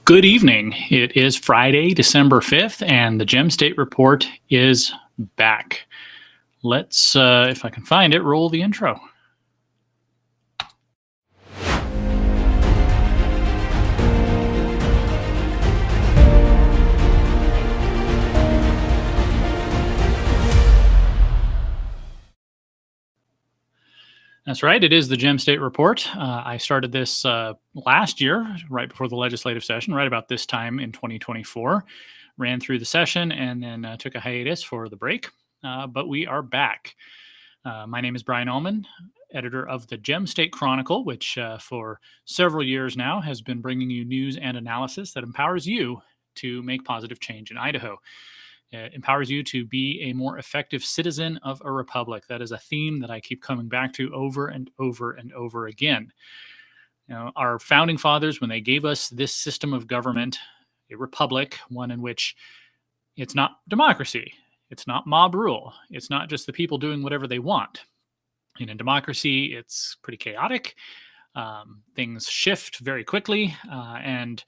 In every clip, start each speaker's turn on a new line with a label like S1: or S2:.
S1: Good evening. It is Friday, December 5th, and the Gem State Report is back. Let's, if I can find it, roll the intro. That's right. It is the Gem State Report. I started this last year, right before the legislative session, right about this time in 2024. Ran through the session and then took a hiatus for the break. But we are back. My name is Brian Almon, editor of the Gem State Chronicle, which for several years now has been bringing you news and analysis that empowers you to make positive change in Idaho. It empowers you to be a more effective citizen of a republic. That is a theme that I keep coming back to over and over and over again. You know, our founding fathers, when they gave us this system of government, a republic, one in which it's not democracy, it's not mob rule, it's not just the people doing whatever they want. In a democracy, it's pretty chaotic. Things shift very quickly, and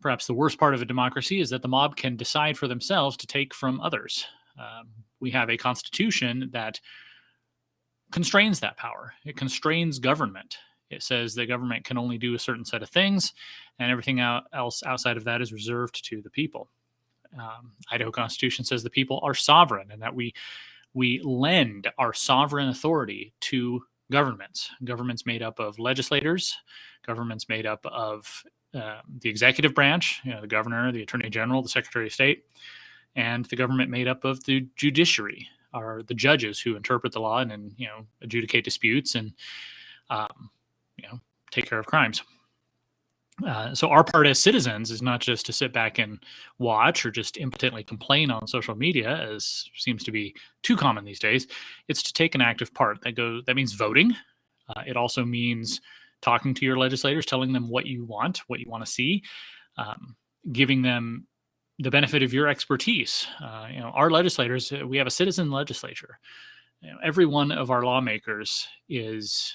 S1: perhaps the worst part of a democracy is that the mob can decide for themselves to take from others. We have a constitution that constrains that power. It constrains government. It says that government can only do a certain set of things, and everything else outside of that is reserved to the people. Idaho Constitution says the people are sovereign, and that we lend our sovereign authority to governments. Governments made up of legislators, governments made up of the executive branch, the governor, the attorney general, the secretary of state, and the government made up of the judiciary, are the judges who interpret the law and adjudicate disputes and take care of crimes. So our part as citizens is not just to sit back and watch or just impotently complain on social media, as seems to be too common these days. It's to take an active part. That means voting. It also means talking to your legislators, telling them what you want to see, giving them the benefit of your expertise. Our legislators, we have a citizen legislature. Every one of our lawmakers has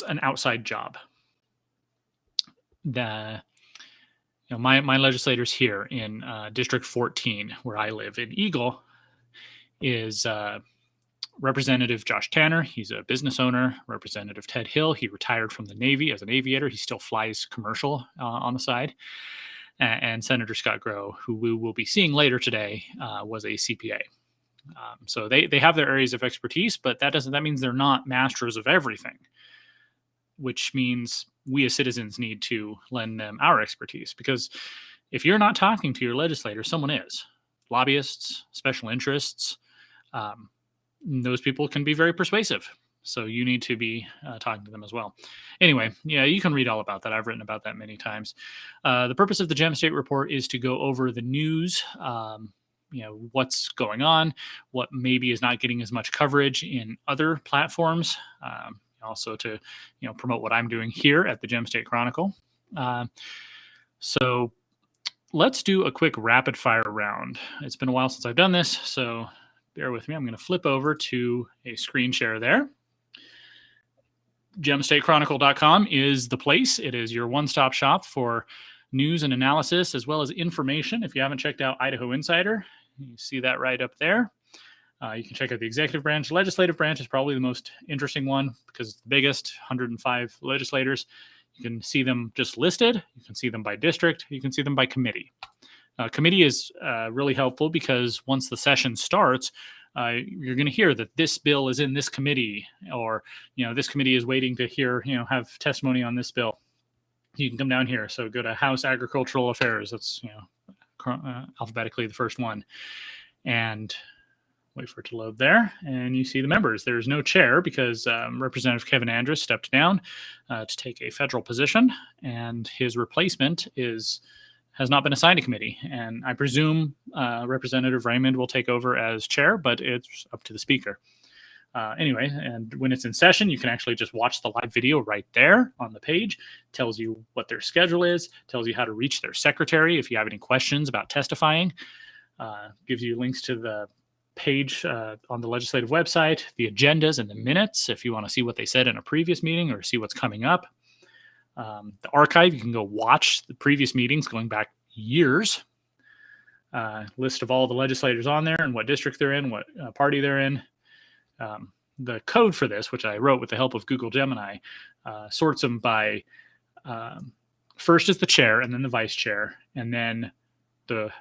S1: an outside job. My legislators here in District 14, where I live in Eagle, is Representative Josh Tanner. He's a business owner. Representative Ted Hill. He retired from the Navy as an aviator. He still flies commercial on the side. And Senator Scott Grow, who we will be seeing later today, was a CPA. So they have their areas of expertise, but that means they're not masters of everything, which means we as citizens need to lend them our expertise. Because if you're not talking to your legislator, someone is. Lobbyists, special interests, those people can be very persuasive. So you need to be talking to them as well. Anyway, you can read all about that. I've written about that many times. The purpose of the Gem State Report is to go over the news, what's going on, what maybe is not getting as much coverage in other platforms. Also to, promote what I'm doing here at the Gem State Chronicle. So let's do a quick rapid fire round. It's been a while since I've done this, so bear with me. I'm going to flip over to a screen share there. GemStateChronicle.com is the place. It is your one-stop shop for news and analysis, as well as information. If you haven't checked out Idaho Insider, you see that right up there. You can check out the executive branch. Legislative branch is probably the most interesting one because it's the biggest, 105 legislators. You can see them just listed. You can see them by district. You can see them by committee. Committee is really helpful because once the session starts, you're going to hear that this bill is in this committee, or this committee is waiting to hear have testimony on this bill. You can come down here. So go to House Agricultural Affairs. That's alphabetically the first one, and wait for it to load there. And you see the members. There's no chair because Representative Kevin Andrus stepped down to take a federal position, and his replacement has not been assigned a committee. And I presume Representative Raymond will take over as chair, but it's up to the speaker. Anyway, and when it's in session, you can actually just watch the live video right there on the page. Tells you what their schedule is, tells you how to reach their secretary if you have any questions about testifying. Gives you links to the page on the legislative website, the agendas and the minutes if you want to see what they said in a previous meeting or see what's coming up. The archive, you can go watch the previous meetings going back years. List of all the legislators on there and what district they're in, what party they're in. The code for this, which I wrote with the help of Google Gemini, sorts them by first is the chair and then the vice chair, and then the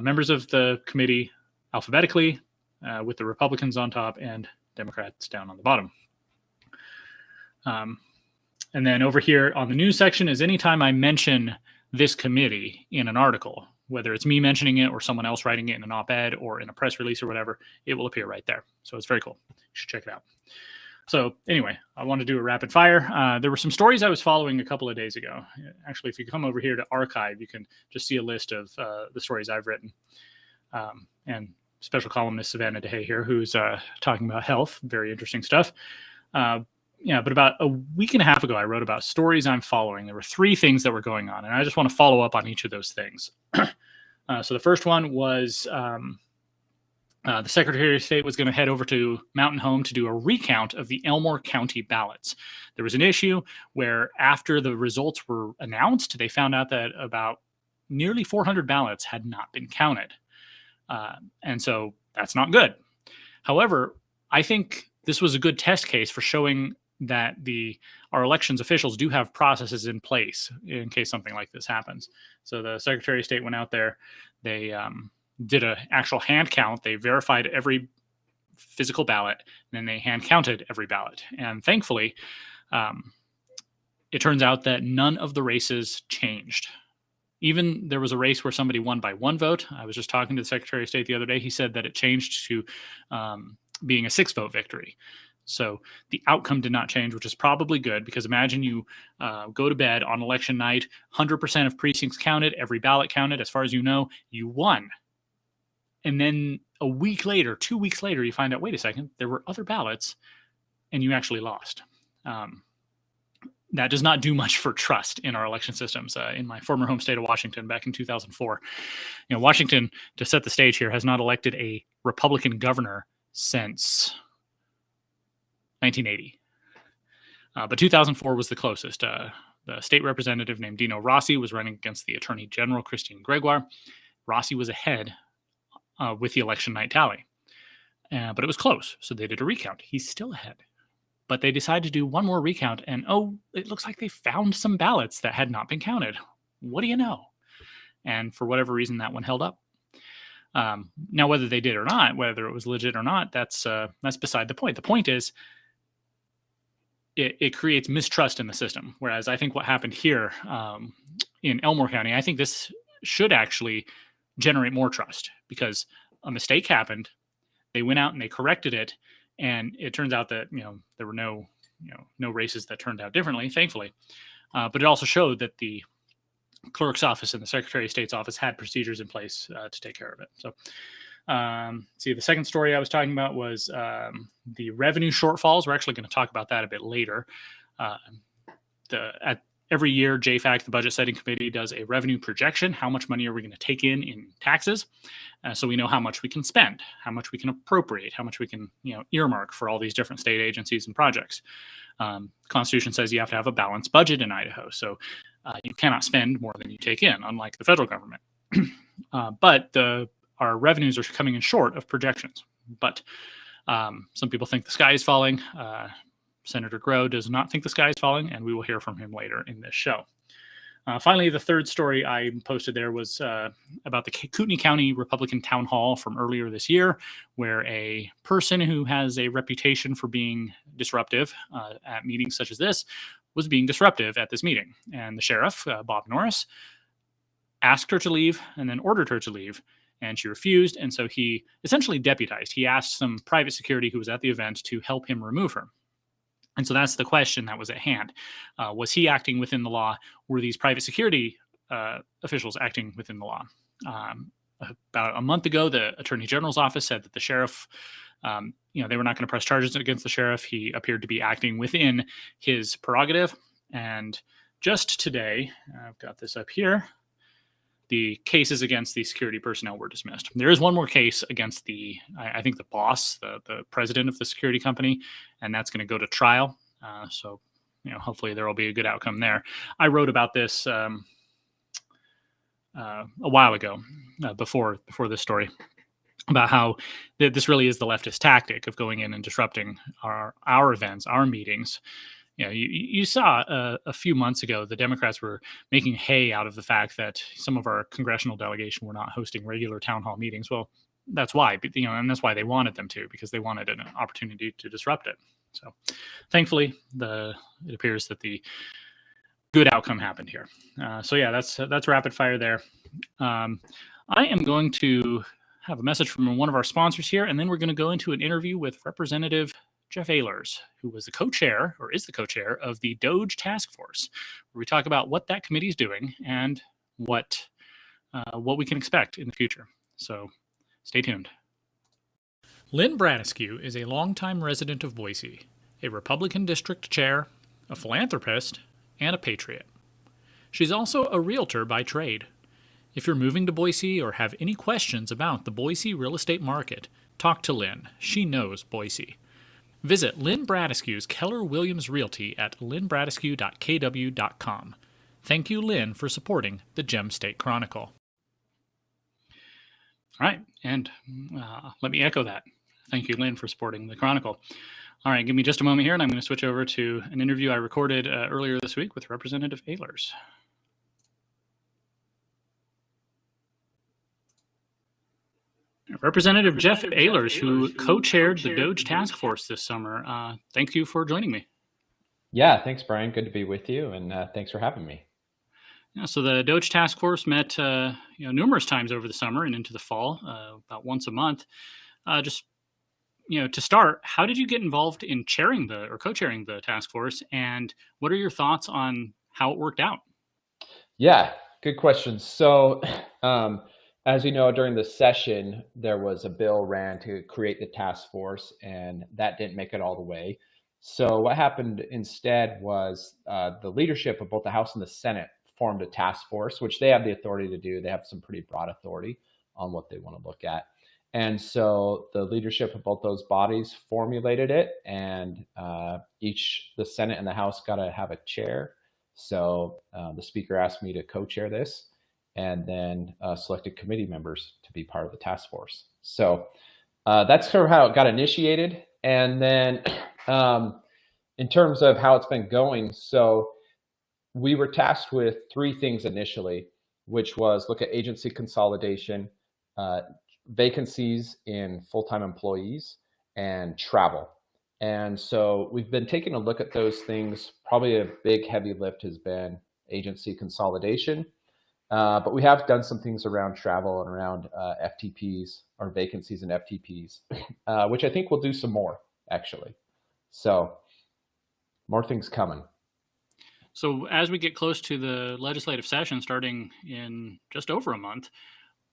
S1: members of the committee alphabetically with the Republicans on top and Democrats down on the bottom. And then over here on the news section is anytime I mention this committee in an article, whether it's me mentioning it or someone else writing it in an op-ed or in a press release or whatever, it will appear right there. So it's very cool. You should check it out. So anyway, I want to do a rapid fire. There were some stories I was following a couple of days ago. Actually, if you come over here to archive, you can just see a list of the stories I've written. And special columnist Savannah DeHay here, who's talking about health. Very interesting stuff. But about a week and a half ago, I wrote about stories I'm following. There were 3 things that were going on, and I just want to follow up on each of those things. So the first one was the Secretary of State was going to head over to Mountain Home to do a recount of the Elmore County ballots. There was an issue where after the results were announced, they found out that about nearly 400 ballots had not been counted. And so that's not good. However, I think this was a good test case for showing that our elections officials do have processes in place in case something like this happens. So the Secretary of State went out there, they did an actual hand count, they verified every physical ballot, and then they hand counted every ballot. And thankfully, it turns out that none of the races changed. Even there was a race where somebody won by 1 vote. I was just talking to the Secretary of State the other day. He said that it changed to being a 6-vote victory. So the outcome did not change, which is probably good, because imagine you go to bed on election night, 100% of precincts counted, every ballot counted. As far as you know, you won. And then a week later, 2 weeks later, you find out, wait a second, there were other ballots and you actually lost. That does not do much for trust in our election systems. In my former home state of Washington back in 2004, Washington, to set the stage here, has not elected a Republican governor since 1980. But 2004 was the closest. The state representative named Dino Rossi was running against the Attorney General, Christine Gregoire. Rossi was ahead with the election night tally. But it was close, so they did a recount. He's still ahead. But they decided to do one more recount, and it looks like they found some ballots that had not been counted. What do you know? And for whatever reason, that one held up. Now, whether they did or not, whether it was legit or not, that's beside the point. The point is, it creates mistrust in the system. Whereas I think what happened here in Elmore County, I think this should actually generate more trust, because a mistake happened. They went out and they corrected it, and it turns out that there were no races that turned out differently, thankfully. But it also showed that the clerk's office and the Secretary of State's office had procedures in place to take care of it. So, the second story I was talking about was the revenue shortfalls. We're actually going to talk about that a bit later. Every year, JFAC, the Budget Setting Committee, does a revenue projection. How much money are we going to take in taxes? So we know how much we can spend, how much we can appropriate, how much we can earmark for all these different state agencies and projects. The Constitution says you have to have a balanced budget in Idaho. So you cannot spend more than you take in, unlike the federal government. But our revenues are coming in short of projections. But some people think the sky is falling. Senator Groh does not think the sky is falling, and we will hear from him later in this show. Finally, the third story I posted there was about the Kootenai County Republican Town Hall from earlier this year, where a person who has a reputation for being disruptive at meetings such as this was being disruptive at this meeting. And the sheriff, Bob Norris, asked her to leave and then ordered her to leave, and she refused. And so he essentially deputized. He asked some private security who was at the event to help him remove her. And so that's the question that was at hand. Was he acting within the law? Were these private security officials acting within the law? About a month ago, the Attorney General's office said that the sheriff, they were not going to press charges against the sheriff. He appeared to be acting within his prerogative. And just today, I've got this up here, the cases against the security personnel were dismissed. There is one more case against I think the boss, the president of the security company, and that's going to go to trial. So, hopefully there will be a good outcome there. I wrote about this a while ago, before this story, about how this really is the leftist tactic of going in and disrupting our events, our meetings. You saw a few months ago, the Democrats were making hay out of the fact that some of our congressional delegation were not hosting regular town hall meetings. Well, that's why, and that's why they wanted them to, because they wanted an opportunity to disrupt it. So thankfully, it appears that the good outcome happened here. So yeah, that's rapid fire there. I am going to have a message from one of our sponsors here, and then we're going to go into an interview with Representative Jeff Ehlers, who was the co-chair, or is the co-chair, of the DOGE task force, where we talk about what that committee is doing and what we can expect in the future. So stay tuned. Lynn Bradescu is a longtime resident of Boise, a Republican district chair, a philanthropist, and a patriot. She's also a realtor by trade. If you're moving to Boise or have any questions about the Boise real estate market, talk to Lynn. She knows Boise. Visit Lynn Bradescu's Keller Williams Realty at lynnbradescu.kw.com. Thank you, Lynn, for supporting the Gem State Chronicle. All right, and let me echo that. Thank you, Lynn, for supporting the Chronicle. All right, give me just a moment here, and I'm going to switch over to an interview I recorded earlier this week with Representative Ehlers. Representative Jeff Ehlers, who co-chaired the DOGE task force this summer. Thank you for joining me.
S2: Yeah, thanks, Brian. Good to be with you, and thanks for having me.
S1: Yeah, so the DOGE task force met numerous times over the summer and into the fall, about once a month. To start, how did you get involved in chairing or co-chairing the task force, and what are your thoughts on how it worked out?
S2: Yeah, good question. So, as you know, during the session, there was a bill ran to create the task force, and that didn't make it all the way. So what happened instead was the leadership of both the House and the Senate formed a task force, which they have the authority to do. They have some pretty broad authority on what they want to look at. And so the leadership of both those bodies formulated it, and the Senate and the House got to have a chair. So the speaker asked me to co-chair this, and then selected committee members to be part of the task force. So that's sort of how it got initiated. And then in terms of how it's been going, so we were tasked with three things initially, which was look at agency consolidation, vacancies in full-time employees, and travel. And so we've been taking a look at those things. Probably a big heavy lift has been agency consolidation, but we have done some things around travel and around FTPs, or vacancies in FTPs, which I think we'll do some more, actually. So more things coming.
S1: So as we get close to the legislative session starting in just over a month,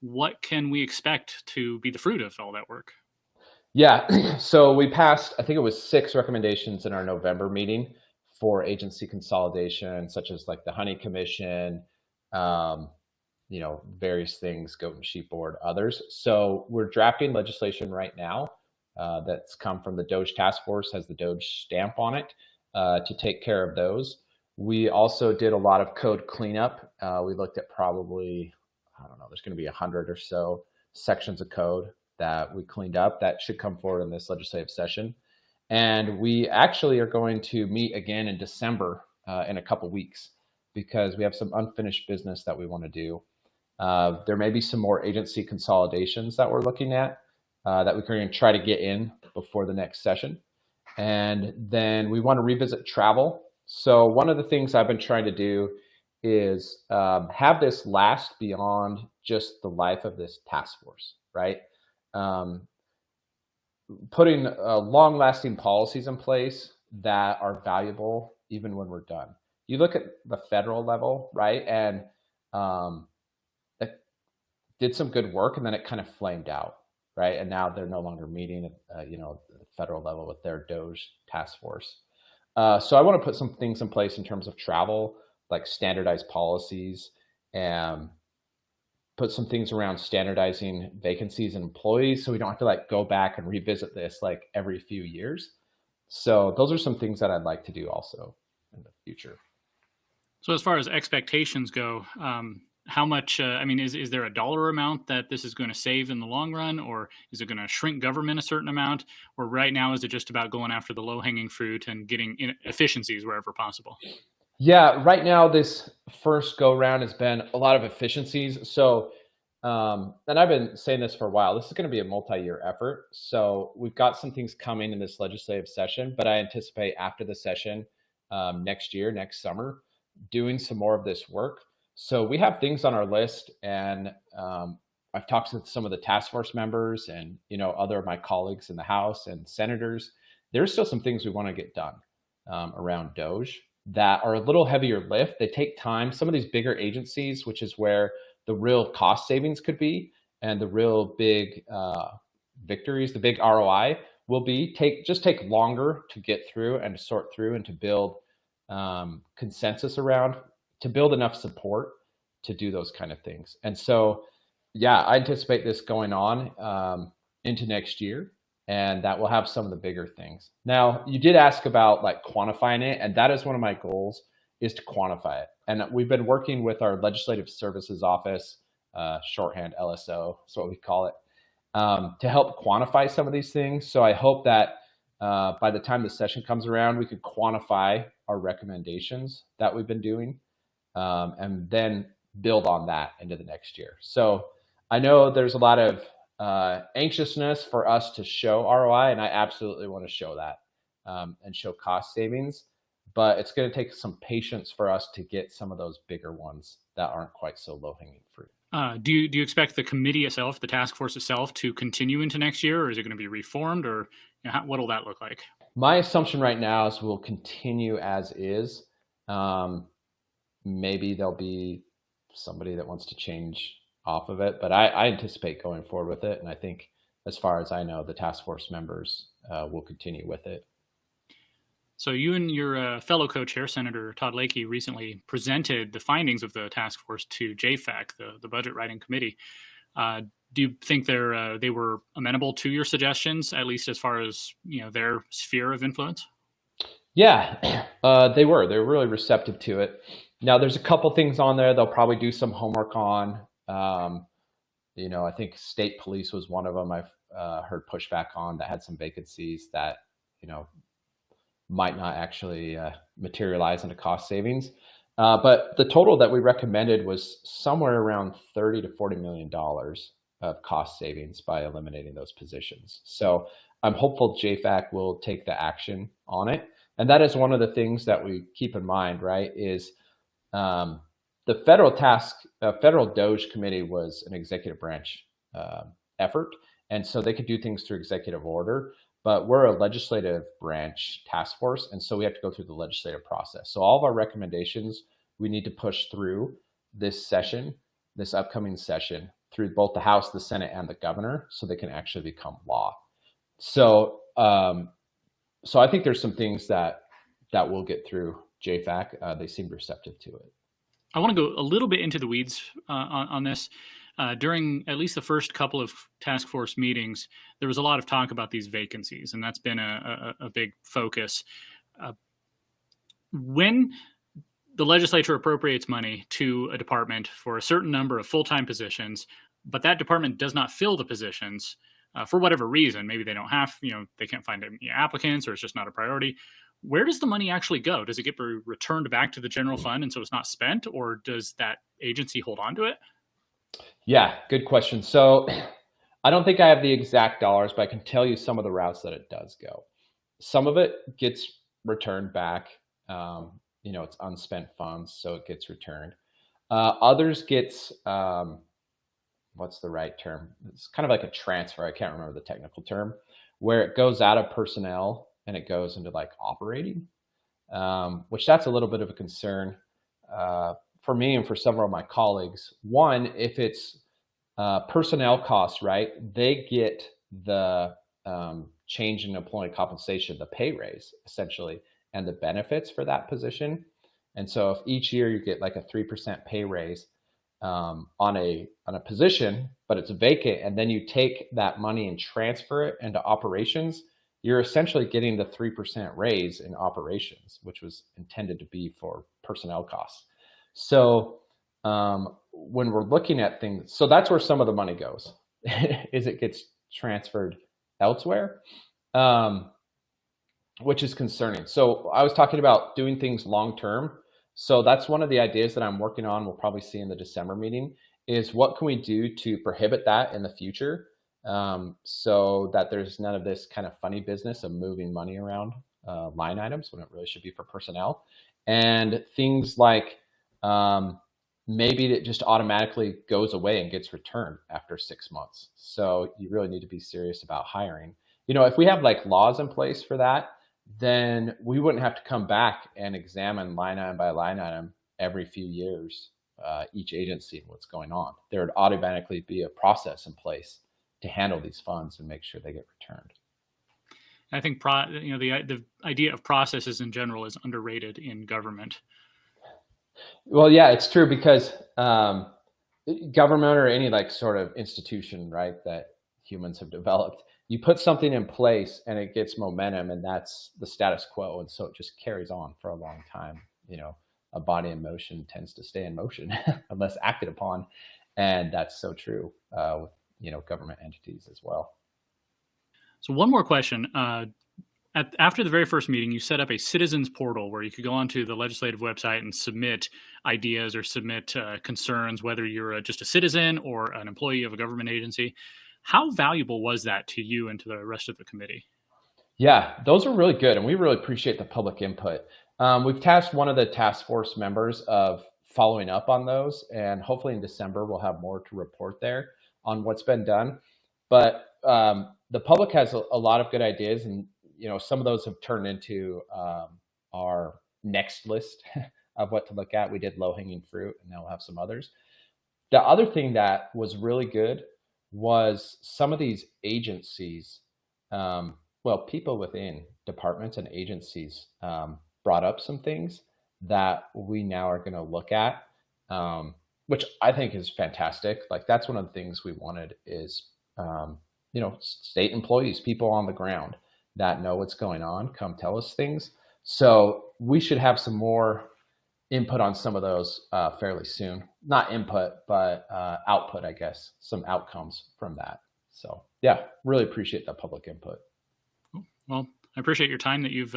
S1: what can we expect to be the fruit of all that work?
S2: Yeah, so we passed, I think it was 6 recommendations in our November meeting for agency consolidation, such as like the Honey Commission, various things, Goat and Sheep Board, others. So we're drafting legislation right now that's come from the DOGE task force, has the DOGE stamp on it to take care of those. We also did a lot of code cleanup. We looked at probably, there's going to be 100 or so sections of code that we cleaned up that should come forward in this legislative session. And we actually are going to meet again in December in a couple weeks, because we have some unfinished business that we want to do. There may be some more agency consolidations that we're looking at that we're going to try to get in before the next session. And then we want to revisit travel. So one of the things I've been trying to do is have this last beyond just the life of this task force, right? Putting long-lasting policies in place that are valuable even when we're done. You look at the federal level, right? And it did some good work, and then it kind of flamed out, right? And now they're no longer meeting at the federal level with their DOGE task force. So I want to put some things in place in terms of travel, like standardized policies, and put some things around standardizing vacancies and employees, so we don't have to like go back and revisit this like every few years. So those are some things that I'd like to do also in the future.
S1: So as far as expectations go, how much, I mean, is there a dollar amount that this is going to save in the long run, or is it going to shrink government a certain amount? Or right now, is it just about going after the low hanging fruit and getting efficiencies wherever possible?
S2: Yeah, right now, this first go round has been a lot of efficiencies. So, and I've been saying this for a while, this is going to be a multi-year effort. So we've got some things coming in this legislative session, but I anticipate after the session next year, next summer, doing some more of this work. So we have things on our list, and I've talked to some of the task force members and, other of my colleagues in the House and senators. There's still some things we want to get done around DOGE that are a little heavier lift. They take time. Some of these bigger agencies, which is where the real cost savings could be and the real big victories, the big ROI will be, take longer to get through and to sort through and to build consensus around, to build enough support to do those kind of things. And so, yeah, I anticipate this going on into next year, and that will have some of the bigger things. Now, you did ask about like quantifying it, and that is one of my goals, is to quantify it. And we've been working with our Legislative Services Office, shorthand LSO, that's what we call it, to help quantify some of these things. So I hope that by the time the session comes around, we could quantify our recommendations that we've been doing, and then build on that into the next year. So I know there's a lot of anxiousness for us to show ROI, and I absolutely want to show that and show cost savings, but it's going to take some patience for us to get some of those bigger ones that aren't quite so low-hanging fruit.
S1: Do you expect the committee itself, the task force itself, to continue into next year, or is it going to be reformed, or what will that look like?
S2: My assumption right now is we'll continue as is. Maybe there'll be somebody that wants to change off of it, but I anticipate going forward with it. And I think, as far as I know, the task force members will continue with it.
S1: So you and your fellow co-chair, Senator Todd Lakey, recently presented the findings of the task force to JFAC, the Budget Writing Committee. Do you think they were amenable to your suggestions, at least as far as their sphere of influence?
S2: Yeah, they were. They were really receptive to it. Now, there's a couple things on there they'll probably do some homework on. I think state police was one of them I've heard pushback on, that had some vacancies that, might not actually materialize into cost savings. But the total that we recommended was somewhere around $30 to $40 million of cost savings by eliminating those positions. So I'm hopeful JFAC will take the action on it. And that is one of the things that we keep in mind, right, is the federal DOGE committee was an executive branch effort. And so they could do things through executive order, but we're a legislative branch task force. And so we have to go through the legislative process. So all of our recommendations, we need to push through this session, this upcoming session, through both the House, the Senate, and the governor, so they can actually become law. So, so I think there's some things that will get through JFAC. They seem receptive to it.
S1: I want to go a little bit into the weeds on this. During at least the first couple of task force meetings, there was a lot of talk about these vacancies, and that's been a big focus. When the legislature appropriates money to a department for a certain number of full-time positions, but that department does not fill the positions for whatever reason, maybe they don't have, they can't find any applicants, or it's just not a priority. Where does the money actually go? Does it get returned back to the general fund, and so it's not spent, or does that agency hold on to it?
S2: Yeah, good question. So I don't think I have the exact dollars, but I can tell you some of the routes that it does go. Some of it gets returned back. It's unspent funds, so it gets returned. Others gets, what's the right term? It's kind of like a transfer. I can't remember the technical term, where it goes out of personnel and it goes into like operating, which that's a little bit of a concern for me and for several of my colleagues. One, if it's personnel costs, right, they get the change in employee compensation, the pay raise essentially, and the benefits for that position. And so if each year you get like a 3% pay raise, on a position, but it's vacant, and then you take that money and transfer it into operations, you're essentially getting the 3% raise in operations, which was intended to be for personnel costs. So when we're looking at things, so that's where some of the money goes, is it gets transferred elsewhere, which is concerning. So I was talking about doing things long-term. So that's one of the ideas that I'm working on. We'll probably see in the December meeting is what can we do to prohibit that in the future, so that there's none of this kind of funny business of moving money around line items when it really should be for personnel, and things like maybe it just automatically goes away and gets returned after 6 months. So you really need to be serious about hiring. If we have like laws in place for that, then we wouldn't have to come back and examine line item by line item every few years, each agency and what's going on. There would automatically be a process in place to handle these funds and make sure they get returned.
S1: I think the idea of processes in general is underrated in government.
S2: Well, yeah, it's true, because government or any like sort of institution, right, that humans have developed, you put something in place and it gets momentum, and that's the status quo. And so it just carries on for a long time. A body in motion tends to stay in motion unless acted upon. And that's so true with, government entities as well.
S1: So one more question. After the very first meeting, you set up a citizens portal where you could go onto the legislative website and submit ideas or submit concerns, whether you're just a citizen or an employee of a government agency. How valuable was that to you and to the rest of the committee?
S2: Yeah, those are really good, and we really appreciate the public input. We've tasked one of the task force members of following up on those, and hopefully in December we'll have more to report there on what's been done. But the public has a lot of good ideas, and some of those have turned into our next list of what to look at. We did low-hanging fruit, and now we'll have some others. The other thing that was really good was some of these agencies, people within departments and agencies brought up some things that we now are going to look at, which I think is fantastic. Like, that's one of the things we wanted is, state employees, people on the ground that know what's going on, come tell us things. So we should have some more input on some of those fairly soon. Not input, but output, I guess, some outcomes from that. So yeah, really appreciate that public input.
S1: Well, I appreciate your time that you've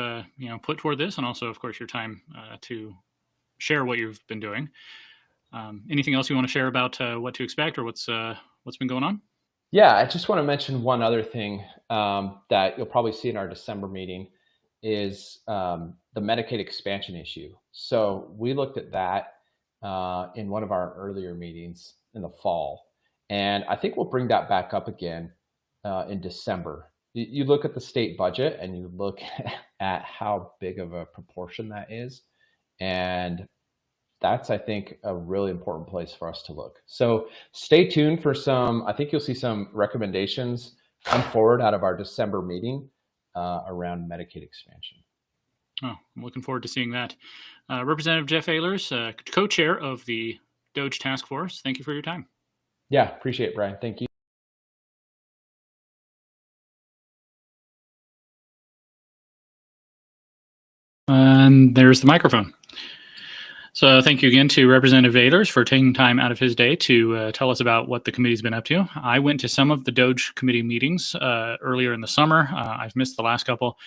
S1: put toward this, and also, of course, your time to share what you've been doing. Anything else you want to share about what to expect or what's been going on?
S2: Yeah, I just want to mention one other thing that you'll probably see in our December meeting is the Medicaid expansion issue. So we looked at that in one of our earlier meetings in the fall, and I think we'll bring that back up again in December. You look at the state budget and you look at how big of a proportion that is, and that's, I think, a really important place for us to look. So stay tuned for I think you'll see some recommendations come forward out of our December meeting around Medicaid expansion.
S1: Oh, I'm looking forward to seeing that. Representative Jeff Ehlers, co-chair of the DOGE task force, thank you for your time.
S2: Yeah, appreciate it, Brian. Thank you.
S1: And there's the microphone. So thank you again to Representative Ehlers for taking time out of his day to tell us about what the committee's been up to. I went to some of the DOGE committee meetings earlier in the summer. I've missed the last couple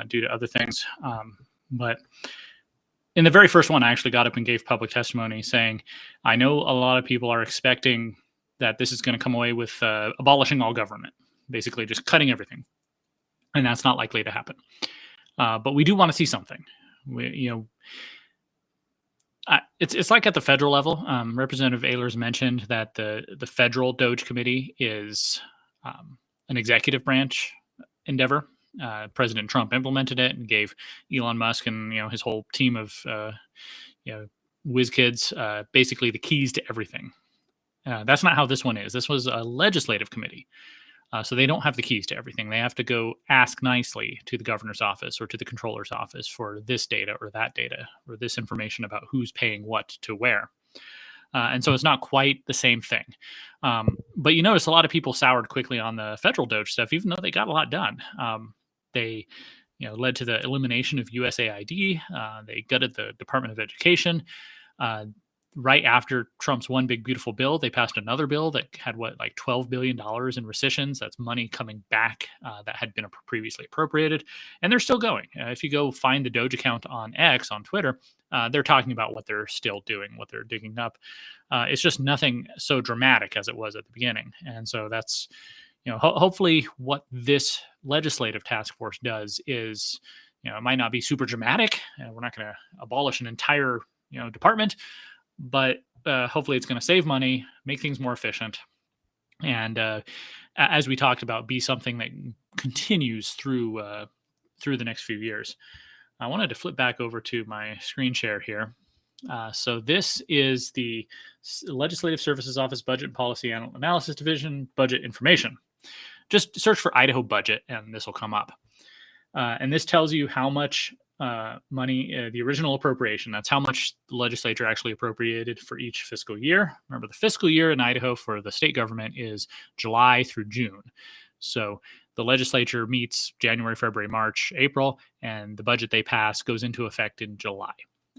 S1: due to other things. But in the very first one, I actually got up and gave public testimony saying, I know a lot of people are expecting that this is going to come away with abolishing all government, basically just cutting everything. And that's not likely to happen. But we do want to see something. It's like at the federal level. Representative Ehlers mentioned that the federal DOGE committee is an executive branch endeavor. President Trump implemented it and gave Elon Musk and his whole team of whiz kids basically the keys to everything. That's not how this one is. This was a legislative committee. So they don't have the keys to everything. They have to go ask nicely to the governor's office or to the controller's office for this data or that data or this information about who's paying what to where. And so it's not quite the same thing. But you notice a lot of people soured quickly on the federal DOGE stuff, even though they got a lot done. They led to the elimination of USAID. They gutted the Department of Education. Right after Trump's one big beautiful bill, they passed another bill that had like $12 billion in rescissions. That's money coming back that had been previously appropriated, and they're still going. If you go find the DOGE account on X on Twitter, they're talking about what they're still doing, what they're digging up. It's just nothing so dramatic as it was at the beginning, and so that's hopefully what this legislative task force does is it might not be super dramatic. We're not going to abolish an entire department, but hopefully it's going to save money, make things more efficient, and as we talked about, be something that continues through the next few years. I wanted to flip back over to my screen share here. So this is the Legislative Services Office Budget and Policy Analysis Division Budget Information. Just search for Idaho budget and this will come up. And this tells you how much money, the original appropriation, that's how much the legislature actually appropriated for each fiscal year. Remember, the fiscal year in Idaho for the state government is July through June. So the legislature meets January, February, March, April, and the budget they pass goes into effect in July.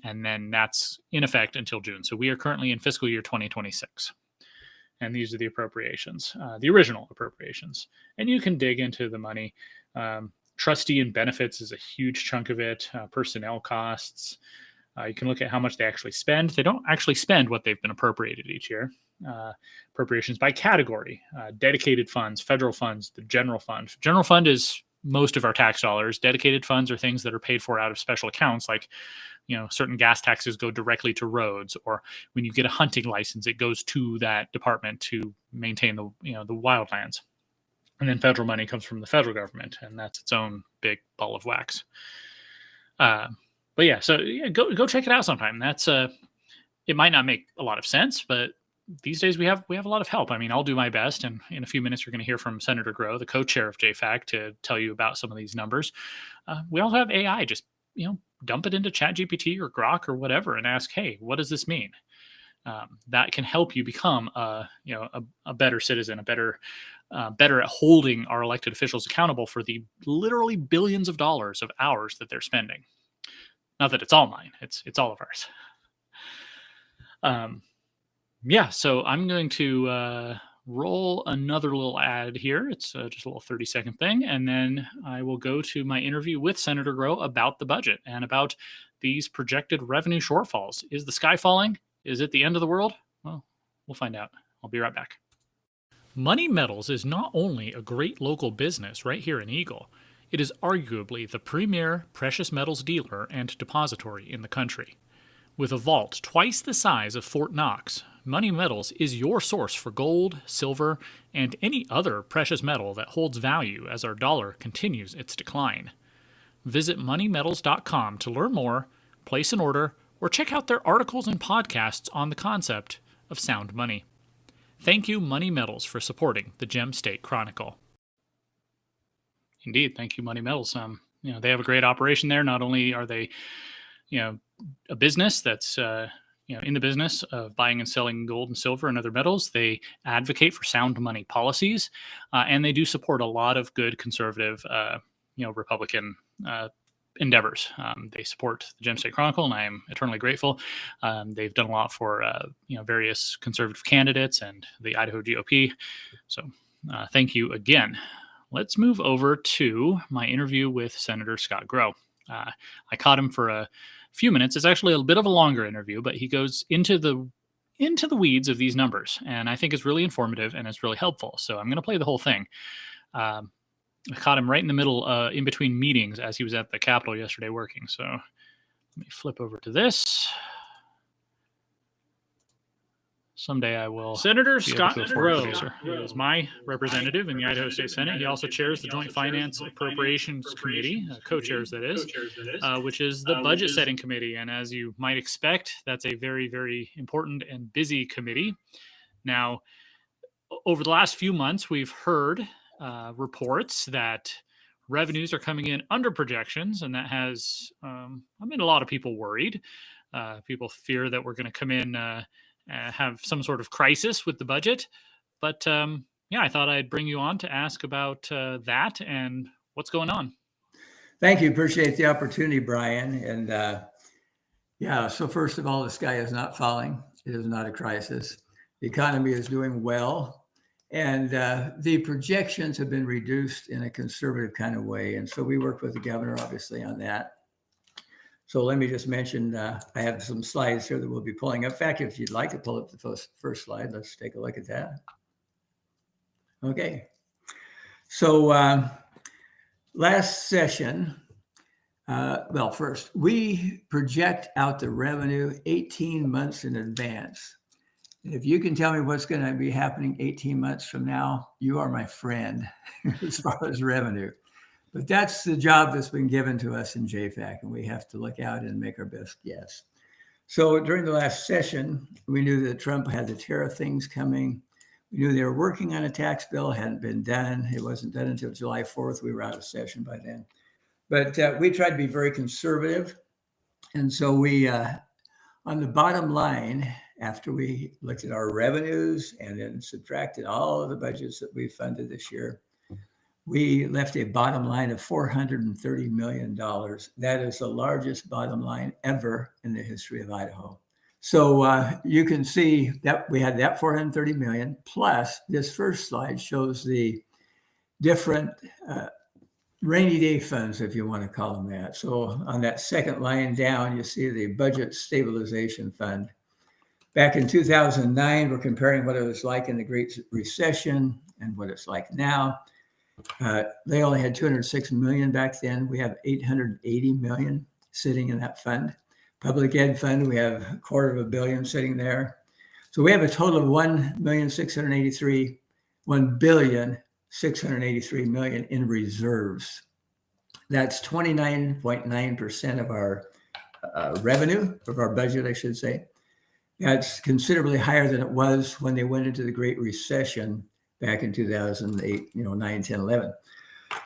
S1: And then that's in effect until June. So we are currently in fiscal year 2026. And these are the appropriations, the original appropriations. And you can dig into the money. Trustee and benefits is a huge chunk of it. Personnel costs. You can look at how much they actually spend. They don't actually spend what they've been appropriated each year. Appropriations by category, dedicated funds, federal funds, the general fund. General fund is most of our tax dollars. Dedicated funds are things that are paid for out of special accounts, like certain gas taxes go directly to roads, or when you get a hunting license, it goes to that department to maintain the wildlands. And then federal money comes from the federal government, and that's its own big ball of wax. But yeah, so go check it out sometime. That's it might not make a lot of sense, but these days we have a lot of help. I mean, I'll do my best, and in a few minutes you're going to hear from Senator Grow, the co-chair of JFAC, to tell you about some of these numbers. We also have AI. Just dump it into ChatGPT or Grok or whatever, and ask, hey, what does this mean? That can help you become a better citizen, better at holding our elected officials accountable for the literally billions of dollars of hours that they're spending. Not that it's all mine; it's all of ours. Yeah, so I'm going to roll another little ad here. It's just a little 30-second thing, and then I will go to my interview with Senator Grow about the budget and about these projected revenue shortfalls. Is the sky falling? Is it the end of the world? Well, we'll find out. I'll be right back. Money Metals is not only a great local business right here in Eagle, it is arguably the premier precious metals dealer and depository in the country. With a vault twice the size of Fort Knox, Money Metals is your source for gold, silver, and any other precious metal that holds value as our dollar continues its decline. Visit moneymetals.com to learn more, place an order, or check out their articles and podcasts on the concept of sound money. Thank you, Money Metals, for supporting the Gem State Chronicle. Indeed, thank you, Money Metals. They have a great operation there. Not only are they, a business that's in the business of buying and selling gold and silver and other metals, they advocate for sound money policies, and they do support a lot of good conservative, Republican endeavors. They support the Gem State Chronicle, and I am eternally grateful. They've done a lot for various conservative candidates and the Idaho GOP. So thank you again. Let's move over to my interview with Senator Scott Grow. I caught him for a few minutes. It's actually a bit of a longer interview, but he goes into the weeds of these numbers, and I think it's really informative and it's really helpful. So I'm going to play the whole thing. I caught him right in the middle, in between meetings, as he was at the Capitol yesterday working. So let me flip over to this. Someday I will. Senator Scott Grow is my representative in the Idaho State Senate. He also chairs the Joint Finance Appropriations Committee, co-chairs that is, which is the budget setting committee. And as you might expect, that's a very, very important and busy committee. Now, over the last few months, we've heard reports that revenues are coming in under projections, and that has, a lot of people worried. People fear that we're going to come in have some sort of crisis with the budget. But yeah, I thought I'd bring you on to ask about that and what's going on.
S3: Thank you. Appreciate the opportunity, Brian. And yeah, so first of all, the sky is not falling. It is not a crisis. The economy is doing well. And the projections have been reduced in a conservative kind of way. And so we worked with the governor, obviously, on that. So let me just mention, I have some slides here that we'll be pulling up. In fact, if you'd like to pull up the first slide, let's take a look at that. Okay. So last session, well, first, we project out the revenue 18 months in advance. If you can tell me what's going to be happening 18 months from now, you are my friend as far as revenue. But that's the job that's been given to us in JFAC, and we have to look out and make our best guess. So during the last session, we knew that Trump had the tariff things coming. We knew they were working on a tax bill, hadn't been done. It wasn't done until July 4th. We were out of session by then. But we tried to be very conservative. And so we, on the bottom line, after we looked at our revenues and then subtracted all of the budgets that we funded this year, we left a bottom line of $430 million. That is the largest bottom line ever in the history of Idaho. So you can see that we had that 430 million, plus this first slide shows the different rainy day funds, if you want to call them that. So on that second line down, you see the Budget Stabilization Fund. Back in 2009, we're comparing what it was like in the Great Recession and what it's like now. They only had 206 million back then. We have 880 million sitting in that fund. Public Ed Fund, we have $250 million sitting there. So we have a total of $1,683 million in reserves. That's 29.9% of our revenue, of our budget, I should say. That's considerably higher than it was when they went into the Great Recession back in 2008, 9, 10, 11.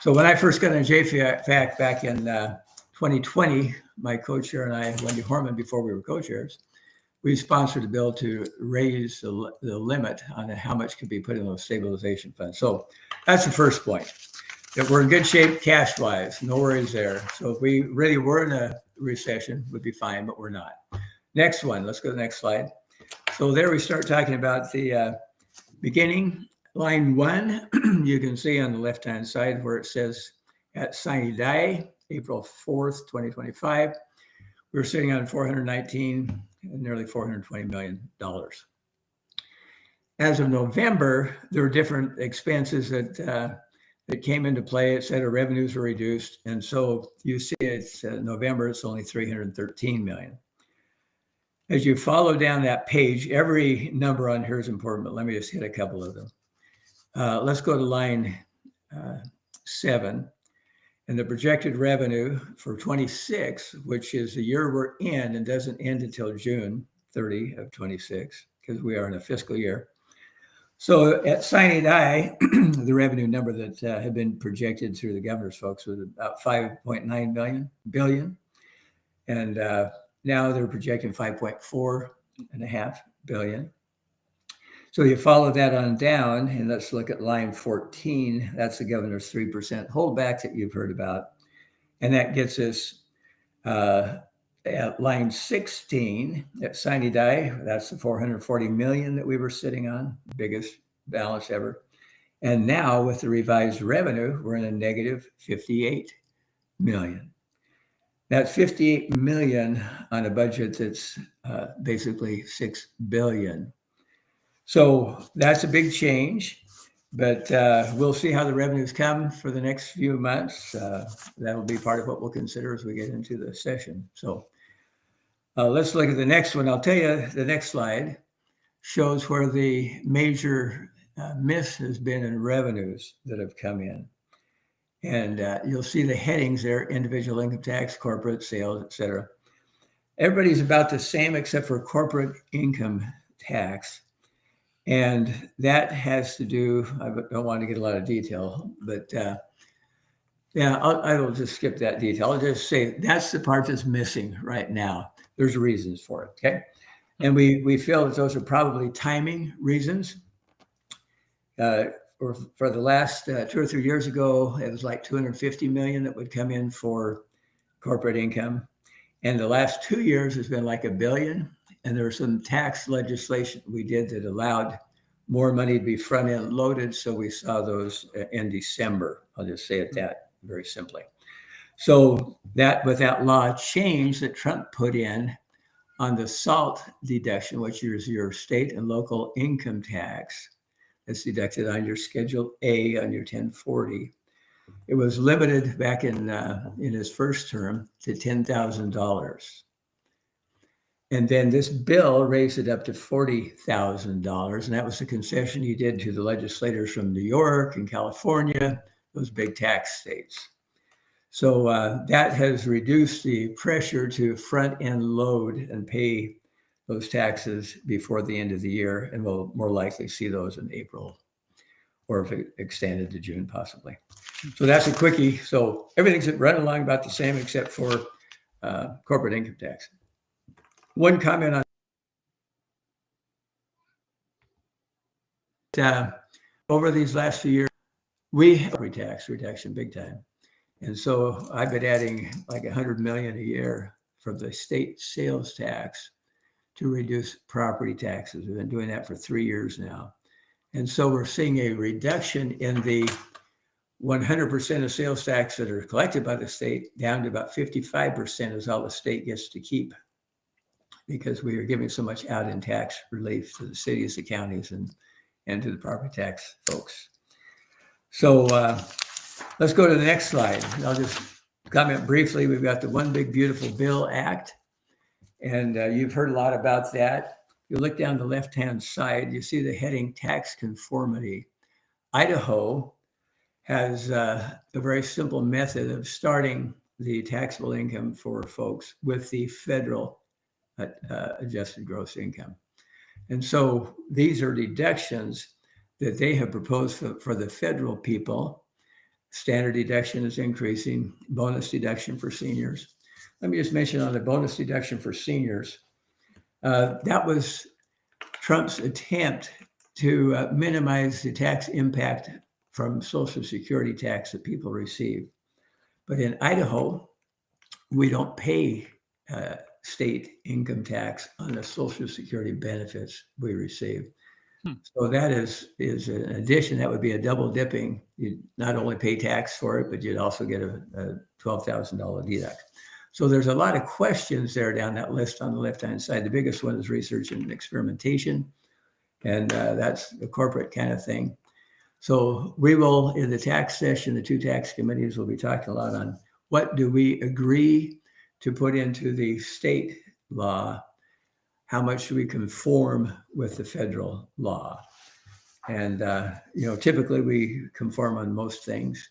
S3: So when I first got in JFAC back in 2020, my co-chair and I, Wendy Horman, before we were co-chairs, we sponsored a bill to raise the limit on how much could be put in those stabilization funds. So that's the first point, that we're in good shape cash-wise, no worries there. So if we really were in a recession, we'd be fine, but we're not. Next one, let's go to the next slide. So there we start talking about the beginning. Line 1, you can see on the left-hand side where it says at Sine Die, April 4th, 2025, we were sitting on 419, nearly $420 million. As of November, there were different expenses that came into play. It said our revenues were reduced. And so you see it's November, it's only 313 million. As you follow down that page, every number on here is important, but let me just hit a couple of them. Let's go to line 7. And the projected revenue for 26, which is the year we're in and doesn't end until June 30 of 26, because we are in a fiscal year. So at Sine Die, the revenue number that had been projected through the governor's folks was about 5.9 billion. And now they're projecting 5.4 billion. So you follow that on down, and let's look at line 14. That's the governor's 3% holdback that you've heard about. And that gets us at line 16 at Sine Die. That's the 440 million that we were sitting on, biggest balance ever. And now with the revised revenue, we're in a negative 58 million. That's 58 million on a budget that's basically 6 billion. So that's a big change, but we'll see how the revenues come for the next few months. That'll be part of what we'll consider as we get into the session. So let's look at the next one. I'll tell you, the next slide shows where the major miss has been in revenues that have come in. And you'll see the headings there: individual income tax, corporate sales, et cetera. Everybody's about the same except for corporate income tax. And that has to do, I don't want to get a lot of detail, but yeah, I will just skip that detail. I'll just say that's the part that's missing right now. There's reasons for it, okay? And we feel that those are probably timing reasons. Or for the last 2 or 3 years ago, it was like 250 million that would come in for corporate income. And the last 2 years has been like $1 billion. And there was some tax legislation we did that allowed more money to be front end loaded. So we saw those in December. I'll just say it that very simply. So that with that law change that Trump put in on the SALT deduction, which is your state and local income tax, that's deducted on your Schedule A on your 1040. It was limited back in his first term to $10,000. And then this bill raised it up to $40,000. And that was the concession he did to the legislators from New York and California, those big tax states. So that has reduced the pressure to front end load and pay those taxes before the end of the year. And we'll more likely see those in April, or if it extended to June, possibly. So that's a quickie. So everything's running along about the same except for corporate income tax. One comment on over these last few years, we have reduction big time. And so I've been adding like 100 million a year from the state sales tax to reduce property taxes. We've been doing that for 3 years now. And so we're seeing a reduction in the 100% of sales tax that are collected by the state down to about 55% is all the state gets to keep, because we are giving so much out in tax relief to the cities, the counties, and to the property tax folks. So let's go to the next slide. I'll just comment briefly. We've got the One Big Beautiful Bill Act, and you've heard a lot about that. You look down the left-hand side, you see the heading tax conformity. Idaho has a very simple method of starting the taxable income for folks with the federal adjusted gross income. And so these are deductions that they have proposed for the federal people. Standard deduction is increasing, bonus deduction for seniors. Let me just mention on the bonus deduction for seniors, that was Trump's attempt to minimize the tax impact from Social Security tax that people receive. But in Idaho, we don't pay state income tax on the Social Security benefits we receive. So that is an addition. That would be a double dipping. You'd not only pay tax for it, but you'd also get a $12,000 deduct. So there's a lot of questions there down that list on the left-hand side. The biggest one is research and experimentation, and that's the corporate kind of thing. So we will, in the tax session, the two tax committees will be talking a lot on what do we agree to put into the state law, how much do we conform with the federal law. And, typically we conform on most things,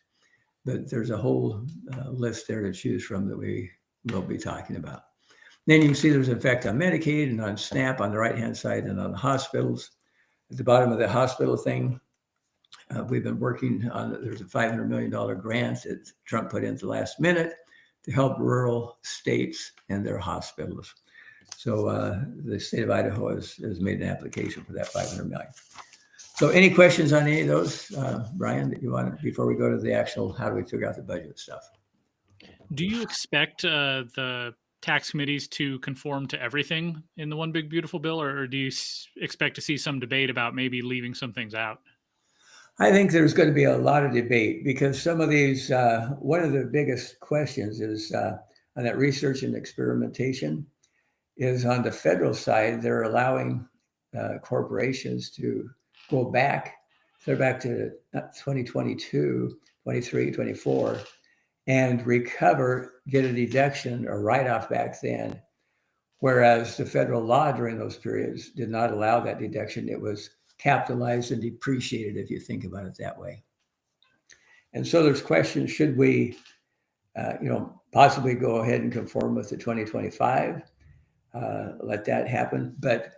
S3: but there's a whole list there to choose from that we will be talking about. Then you can see there's an effect on Medicaid and on SNAP on the right-hand side and on the hospitals. At the bottom of the hospital thing, we've been working on, there's a $500 million grant that Trump put in at the last minute to help rural states and their hospitals. So the state of Idaho has made an application for that $500 million. So any questions on any of those, Brian, that you want, before we go to the actual, how do we figure out the budget stuff?
S1: Do you expect the tax committees to conform to everything in the One Big Beautiful Bill, or do you expect to see some debate about maybe leaving some things out?
S3: I think there's going to be a lot of debate, because some of these, one of the biggest questions is on that research and experimentation is on the federal side. They're allowing corporations to go back, they're back to 2022, 23, 24, and recover, get a deduction or write-off back then. Whereas the federal law during those periods did not allow that deduction. It was capitalized and depreciated, if you think about it that way. And so there's questions, should we, possibly go ahead and conform with the 2025, let that happen. But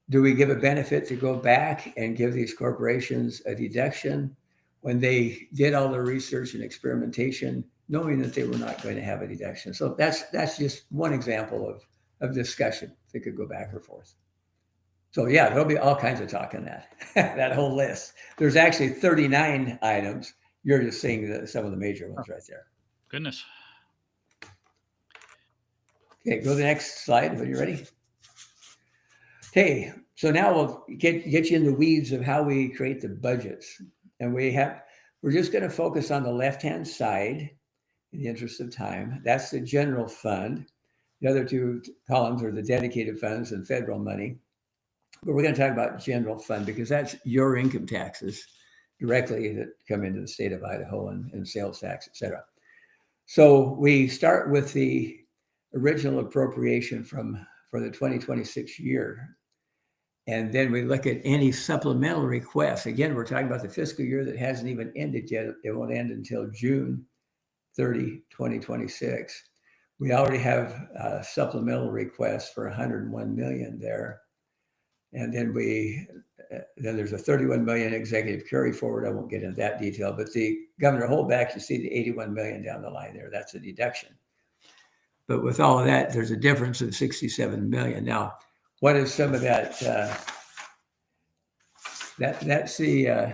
S3: do we give a benefit to go back and give these corporations a deduction when they did all the research and experimentation, knowing that they were not going to have a deduction? So that's just one example of discussion. They could go back or forth. So yeah, there'll be all kinds of talk on that, that whole list. There's actually 39 items. You're just seeing some of the major ones right there.
S1: Goodness.
S3: Okay, go to the next slide when you're ready. Okay, so now we'll get you in the weeds of how we create the budgets. And we're just going to focus on the left-hand side in the interest of time. That's the general fund. The other two columns are the dedicated funds and federal money. But we're going to talk about general fund because that's your income taxes directly that come into the state of Idaho and sales tax, et cetera. So we start with the original appropriation for the 2026 year. And then we look at any supplemental requests. Again, we're talking about the fiscal year that hasn't even ended yet. It won't end until June 30, 2026. We already have supplemental requests for 101 million there. And then there's a 31 million executive carry forward. I won't get into that detail, but the governor holdback, you see the 81 million down the line there. That's a deduction. But with all of that, there's a difference of 67 million. Now, what is some of that? That's the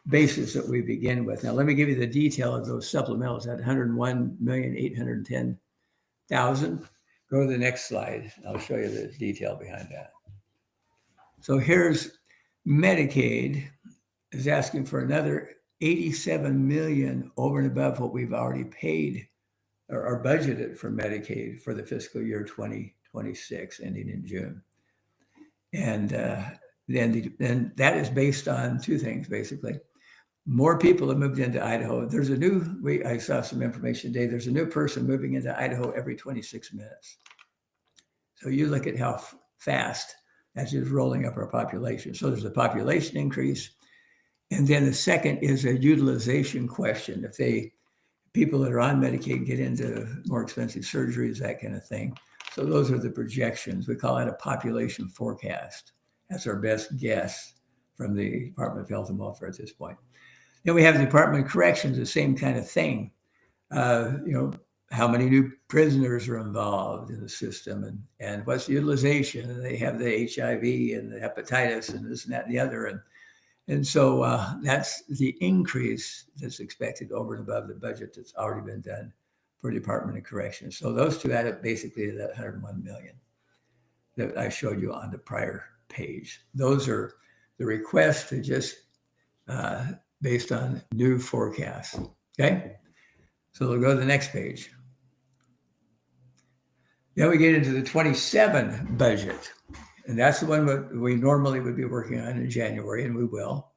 S3: basis that we begin with. Now, let me give you the detail of those supplementals at 101,810,000. Go to the next slide. I'll show you the detail behind that. So here's Medicaid is asking for another 87 million over and above what we've already paid or budgeted for Medicaid for the fiscal year 2026 ending in June. And then that is based on two things, basically. More people have moved into Idaho. I saw some information today. There's a new person moving into Idaho every 26 minutes. So you look at how fast that's just rolling up our population. So there's a population increase. And then the second is a utilization question. If people that are on Medicaid get into more expensive surgeries, that kind of thing. So those are the projections. We call it a population forecast. That's our best guess from the Department of Health and Welfare at this point. Then we have the Department of Corrections, the same kind of thing. How many new prisoners are involved in the system and what's the utilization? And they have the HIV and the hepatitis and this and that and the other. And so that's the increase that's expected over and above the budget that's already been done for Department of Corrections. So those two add up basically to that 101 million that I showed you on the prior page. Those are the requests to just based on new forecasts. Okay, so we'll go to the next page. Then we get into the 27 budget, and that's the one that we normally would be working on in January, and we will,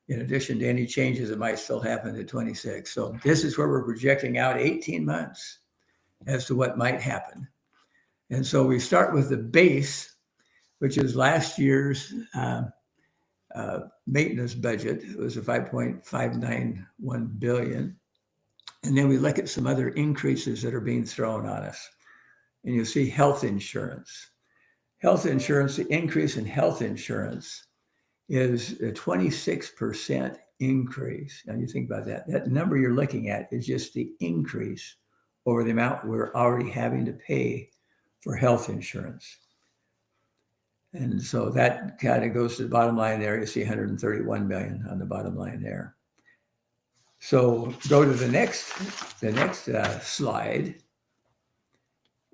S3: in addition to any changes that might still happen to 26. So this is where we're projecting out 18 months as to what might happen. And so we start with the base, which is last year's maintenance budget. It was a 5.591 billion. And then we look at some other increases that are being thrown on us. And you'll see health insurance. Health insurance, the increase in health insurance is a 26% increase. Now you think about that. That number you're looking at is just the increase over the amount we're already having to pay for health insurance. And so that kind of goes to the bottom line there. You see 131 million on the bottom line there. So go to the next slide.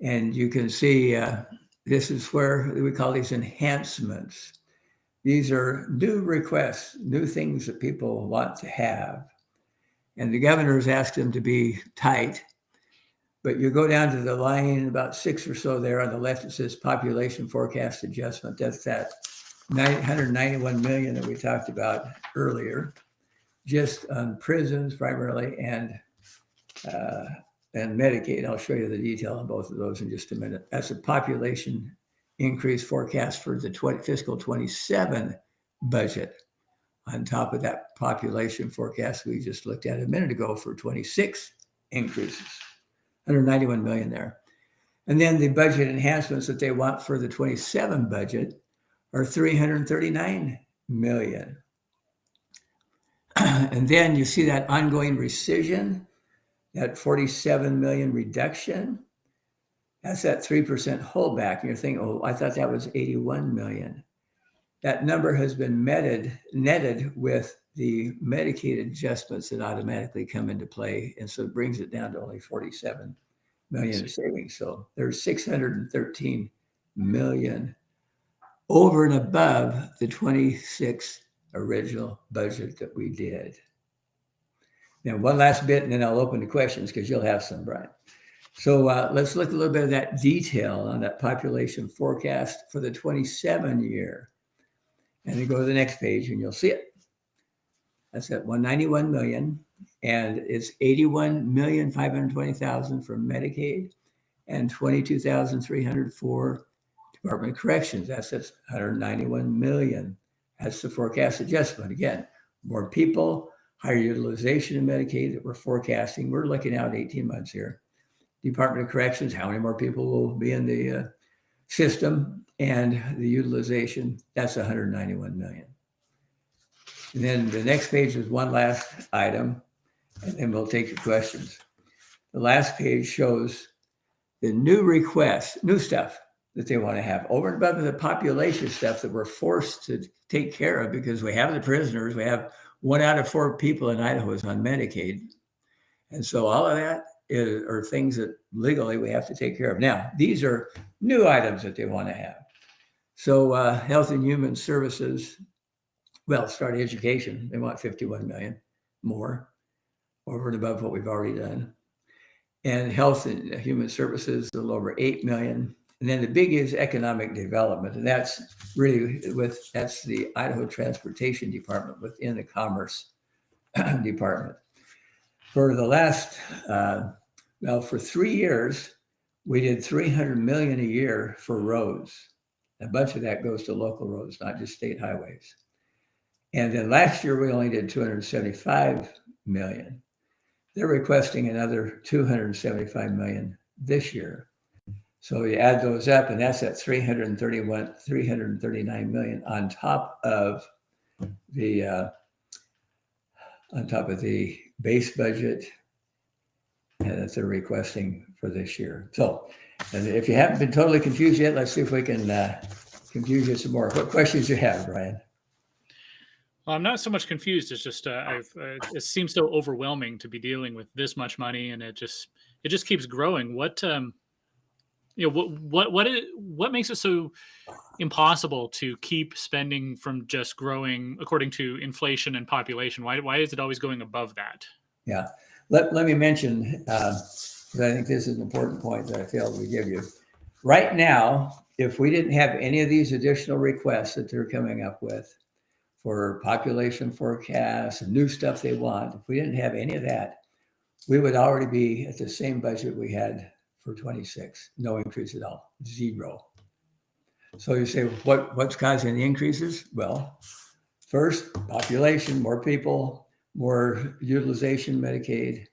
S3: And you can see this is where we call these enhancements. These are new requests, new things that people want to have. And the governor has asked them to be tight. But you go down to the line about 6 or so there on the left, it says population forecast adjustment. That's that 191 million that we talked about earlier, just on prisons primarily and Medicaid. I'll show you the detail on both of those in just a minute. That's a population increase forecast for the fiscal 27 budget on top of that population forecast we just looked at a minute ago for 26 increases, 191 million there. And then the budget enhancements that they want for the 27 budget are 339 million. And then you see that ongoing rescission, that 47 million reduction. That's that 3% holdback. And you're thinking, oh, I thought that was 81 million. That number has been netted with the Medicaid adjustments that automatically come into play. And so it brings it down to only 47 million in savings. So there's 613 million over and above the 26 original budget that we did. Now, one last bit, and then I'll open to questions because you'll have some, Brian. So let's look a little bit of that detail on that population forecast for the 27 year. And then go to the next page and you'll see it. That's at 191 million. And it's 81,520,000 for Medicaid and 22,300 for Department of Corrections. That's 191 million. That's the forecast adjustment. Again, more people, higher utilization in Medicaid that we're forecasting. We're looking out 18 months here. Department of Corrections, how many more people will be in the system, and the utilization, that's 191 million. And then the next page is one last item, and then we'll take your questions. The last page shows the new requests, new stuff that they want to have over and above the population stuff that we're forced to take care of because we have the prisoners. We have 1 out of 4 people in Idaho is on Medicaid. And so all of that are things that legally we have to take care of. Now, these are new items that they want to have. So Health and Human Services, well, start education, they want 51 million more over and above what we've already done. And Health and Human Services, a little over 8 million. And then the big is economic development. And that's really that's the Idaho Transportation Department within the Commerce Department. For the last, for 3 years, we did 300 million a year for roads. A bunch of that goes to local roads, not just state highways. And then last year, we only did 275 million. They're requesting another 275 million this year. So you add those up, and that's at 339 million on top of the base budget that they're requesting for this year. So, and if you haven't been totally confused yet, let's see if we can confuse you some more. What questions you have, Brian?
S1: Well, I'm not so much confused. It's just it seems so overwhelming to be dealing with this much money, and it just keeps growing. What makes it so impossible to keep spending from just growing according to inflation and population? Why is it always going above that?
S3: Yeah, let me mention because I think this is an important point that I failed to give you. Right now, if we didn't have any of these additional requests that they're coming up with for population forecasts and new stuff they want, if we didn't have any of that, we would already be at the same budget we had for 26, no increase at all, 0. So you say, what's causing the increases? Well, first, population, more people, more utilization, Medicaid.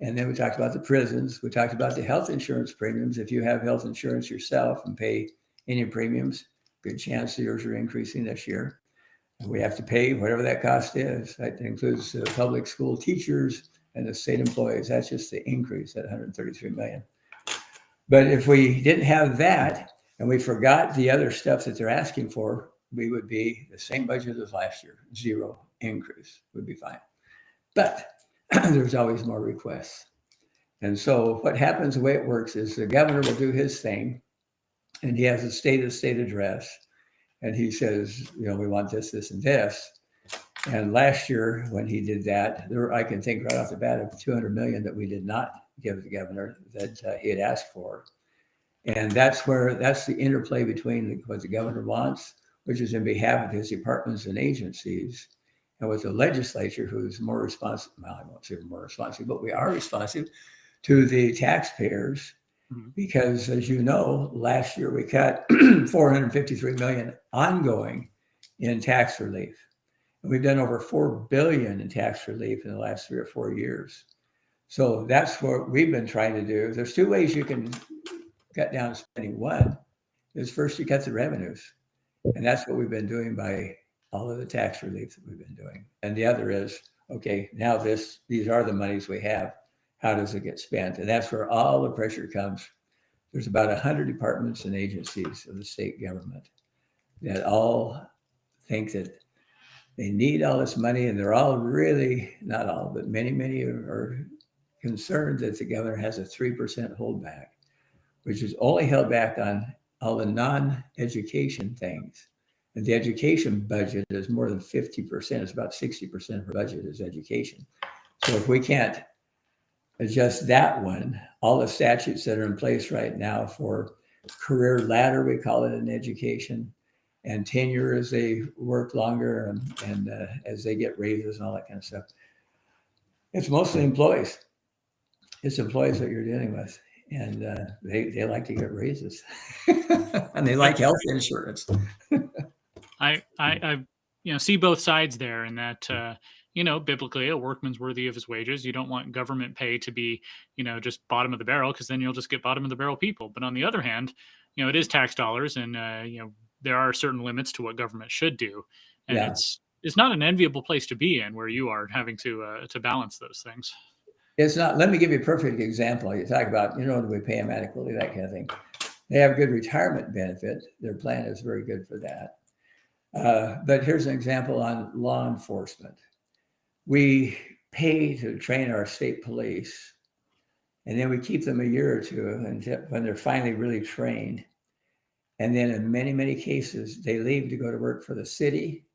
S3: And then we talked about the prisons. We talked about the health insurance premiums. If you have health insurance yourself and pay any premiums, good chance yours are increasing this year. And we have to pay whatever that cost is. That includes the public school teachers and the state employees. That's just the increase at 133 million. But if we didn't have that and we forgot the other stuff that they're asking for, we would be the same budget as last year, 0 increase would be fine. But there's always more requests. And so what happens, the way it works is the governor will do his thing and he has a state address. And he says, we want this, this, and this. And last year when he did that, I can think right off the bat of 200 million that we did not give the governor that he had asked for. And that's the interplay between what the governor wants, which is in behalf of his departments and agencies, and with the legislature, who's more responsive. Well, I won't say more responsive, but we are responsive to the taxpayers. Because as you know, last year we cut 453 million ongoing in tax relief. And we've done over 4 billion in tax relief in the last 3 or 4 years. So that's what we've been trying to do. There's 2 ways you can cut down spending. One is first you cut the revenues. And that's what we've been doing by all of the tax relief that we've been doing. And the other is, okay, now these are the monies we have. How does it get spent? And that's where all the pressure comes there's about 100 departments and agencies of the state government that all think that they need all this money, and they're all really, not all, but many are concerned that the governor has a 3% holdback, which is only held back on all the non-education things. And the education budget is more than 50%. It's about 60% of our budget is education. So if we can't adjust that one, all the statutes that are in place right now for career ladder, we call it in education, and tenure as they work longer and as they get raises and all that kind of stuff. It's mostly employees. It's employees that you're dealing with, and they like to get raises, and they like health insurance.
S1: I see both sides there, in that biblically, a workman's worthy of his wages. You don't want government pay to be just bottom of the barrel, because then you'll just get bottom of the barrel people. But on the other hand, it is tax dollars, and there are certain limits to what government should do, and it's not an enviable place to be in, where you are having to balance those things.
S3: It's not. Let me give you a perfect example. You talk about, do we pay them adequately, that kind of thing. They have a good retirement benefit. Their plan is very good for that. But here's an example on law enforcement. We pay to train our state police, and then we keep them a year or two when they're finally really trained. And then in many cases, they leave to go to work for the city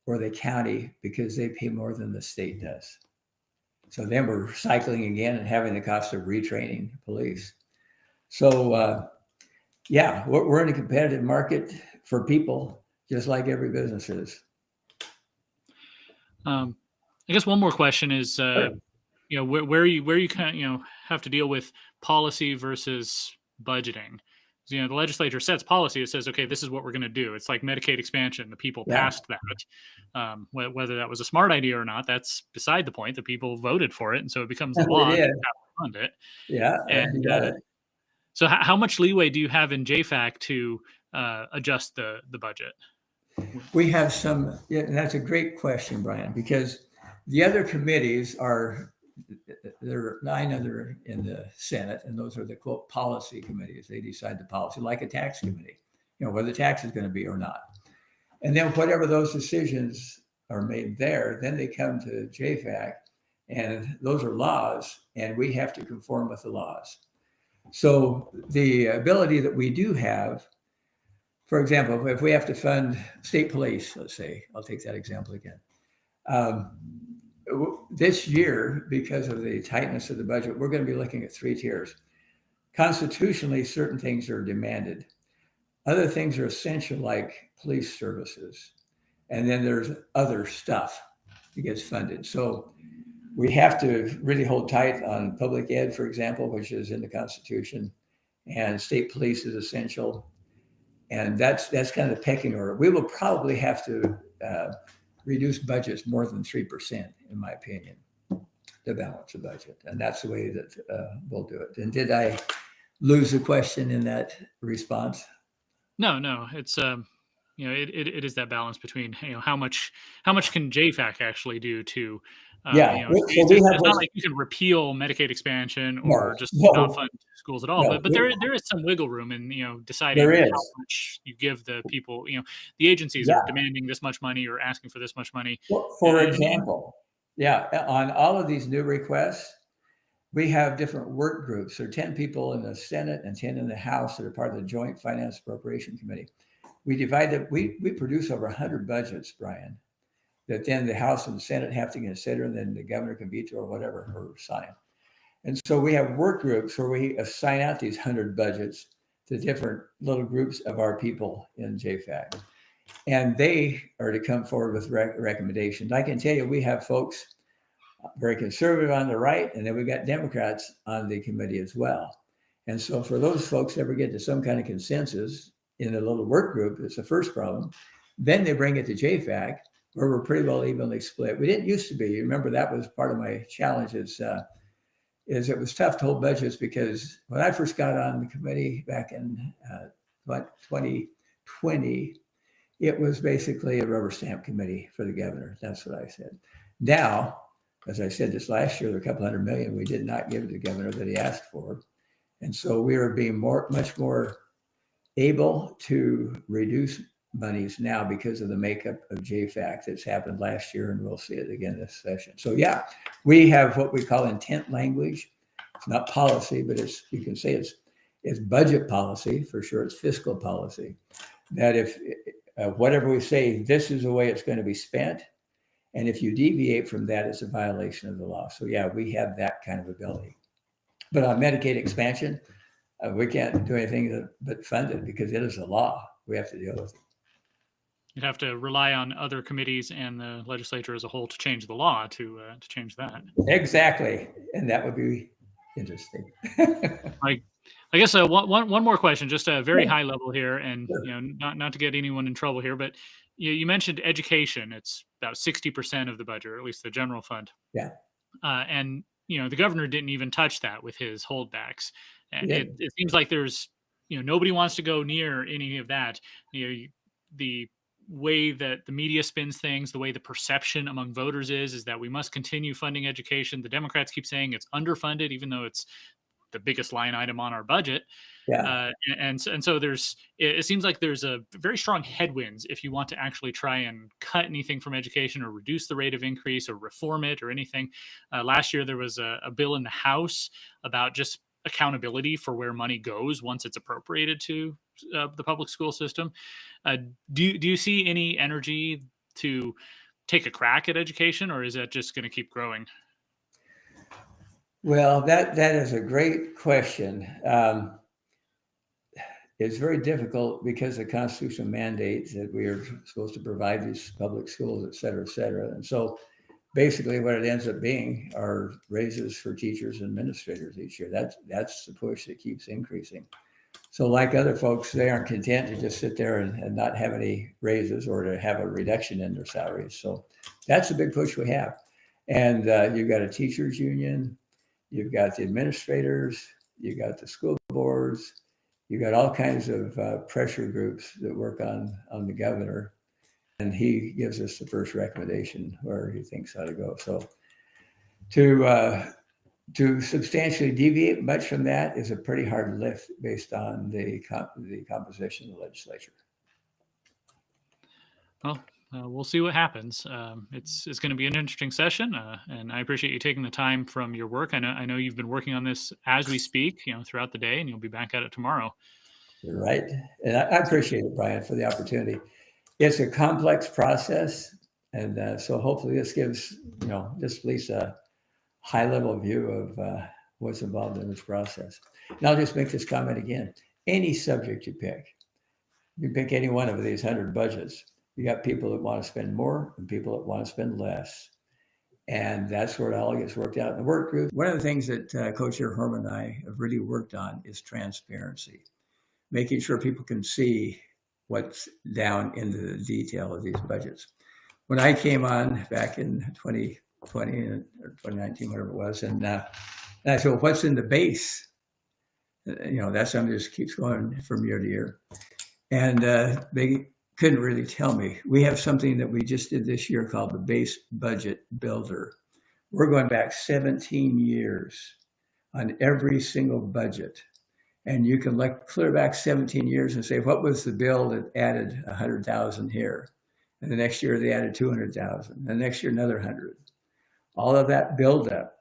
S3: or the county because they pay more than the state does. So then we're cycling again and having the cost of retraining police. So we're in a competitive market for people, just like every business is.
S1: I guess one more question is,
S3: Sure.
S1: Where you kind of, have to deal with policy versus budgeting. The legislature sets policy. It says, okay, this is what we're going to do. It's like Medicaid expansion. The people passed that. Whether that was a smart idea or not, that's beside the point. The people voted for it, and so it becomes the law. They have to fund it.
S3: Yeah.
S1: And so how much leeway do you have in JFAC to adjust the budget?
S3: We have some, and that's a great question, Brian, because the other committees there are 9 other in the Senate, and those are the quote policy committees. They decide the policy, like a tax committee, whether the tax is going to be or not. And then whatever those decisions are made there, then they come to JFAC, and those are laws, and we have to conform with the laws. So the ability that we do have, for example, if we have to fund state police, let's say, I'll take that example again. This year, because of the tightness of the budget, we're going to be looking at 3 tiers. Constitutionally, certain things are demanded. Other things are essential, like police services. And then there's other stuff that gets funded. So we have to really hold tight on public ed, for example, which is in the Constitution, and state police is essential. And that's kind of the pecking order. We will probably have to reduce budgets more than 3%, in my opinion, to balance the budget. And that's the way that we'll do it. And did I lose the question in that response?
S1: No, it's it is that balance between how much can JFAC actually do to it's not like you can repeal Medicaid expansion or just not fund schools at all, but there is some wiggle room in deciding how much you give the people. The agencies are demanding this much money or asking for this much money.
S3: Well, for example, on all of these new requests, we have different work groups. There are 10 people in the Senate and 10 in the House that are part of the Joint Finance Appropriation Committee. We divide that. We produce over 100 budgets, Brian, that then the House and the Senate have to consider, and then the governor can veto or whatever, or sign. And so we have work groups where we assign out these 100 budgets to different little groups of our people in JFAC. And they are to come forward with recommendations. I can tell you, we have folks very conservative on the right, and then we've got Democrats on the committee as well. And so for those folks that ever get to some kind of consensus in a little work group, it's the first problem. Then they bring it to JFAC, where we're pretty well evenly split. We didn't used to be. You remember that was part of my challenge is it was tough to hold budgets, because when I first got on the committee back in 2020, it was basically a rubber stamp committee for the governor. That's what I said. Now, as I said this last year, there are a couple $100 million we did not give the governor that he asked for. And so we are being much more able to reduce monies now because of the makeup of JFAC that's happened last year, and we'll see it again this session. So yeah, we have what we call intent language. It's not policy, but you can say it's budget policy for sure. It's fiscal policy. That if whatever we say, this is the way it's going to be spent, and if you deviate from that, it's a violation of the law. So yeah, we have that kind of ability. But on Medicaid expansion, we can't do anything but fund it because it is a law. We have to deal with it.
S1: You'd have to rely on other committees and the legislature as a whole to change the law to change that.
S3: Exactly, and that would be interesting.
S1: I guess one more question, just a very high level here, and not to get anyone in trouble here, but you mentioned education. It's about 60% of the budget, or at least the general fund.
S3: Yeah.
S1: And the governor didn't even touch that with his holdbacks. And it seems like there's nobody wants to go near any of that. The way that the media spins things, the way the perception among voters is that we must continue funding education. The Democrats keep saying it's underfunded, even though it's the biggest line item on our budget.
S3: Yeah.
S1: And so it seems like there's a very strong headwinds if you want to actually try and cut anything from education or reduce the rate of increase or reform it or anything. Last year, there was a bill in the House about just accountability for where money goes once it's appropriated to the public school system. Do you see any energy to take a crack at education, or is that just going to keep growing?
S3: Well, that is a great question. It's very difficult because the Constitution mandates that we are supposed to provide these public schools, et cetera, et cetera. And so basically what it ends up being are raises for teachers and administrators each year. That's the push that keeps increasing. So like other folks, they aren't content to just sit there and not have any raises or to have a reduction in their salaries. So that's a big push we have. And you've got a teachers union, you've got the administrators, you've got the school boards, you've got all kinds of pressure groups that work on the governor. And he gives us the first recommendation where he thinks how to go. So to substantially deviate much from that is a pretty hard lift based on the composition of the legislature.
S1: Well, we'll see what happens. It's going to be an interesting session, and I appreciate you taking the time from your work. I know you've been working on this as we speak, throughout the day, and you'll be back at it tomorrow.
S3: You're right, and I appreciate it, Brian, for the opportunity. It's a complex process, and so hopefully this gives just at least a high-level view of what's involved in this process. And I'll just make this comment again. Any subject you pick any one of these 100 budgets, you got people that want to spend more and people that want to spend less. And that's where it all gets worked out in the work group. One of the things that Co-Chair Herman and I have really worked on is transparency, making sure people can see what's down into the detail of these budgets. When I came on back in 2020 or 2019, whatever it was, and I said, well, what's in the base? That something just keeps going from year to year. And they couldn't really tell me. We have something that we just did this year called the Base Budget Builder. We're going back 17 years on every single budget. And you can clear back 17 years and say, what was the bill that added 100,000 here? And the next year they added 200,000. The next year, another 100. All of that buildup,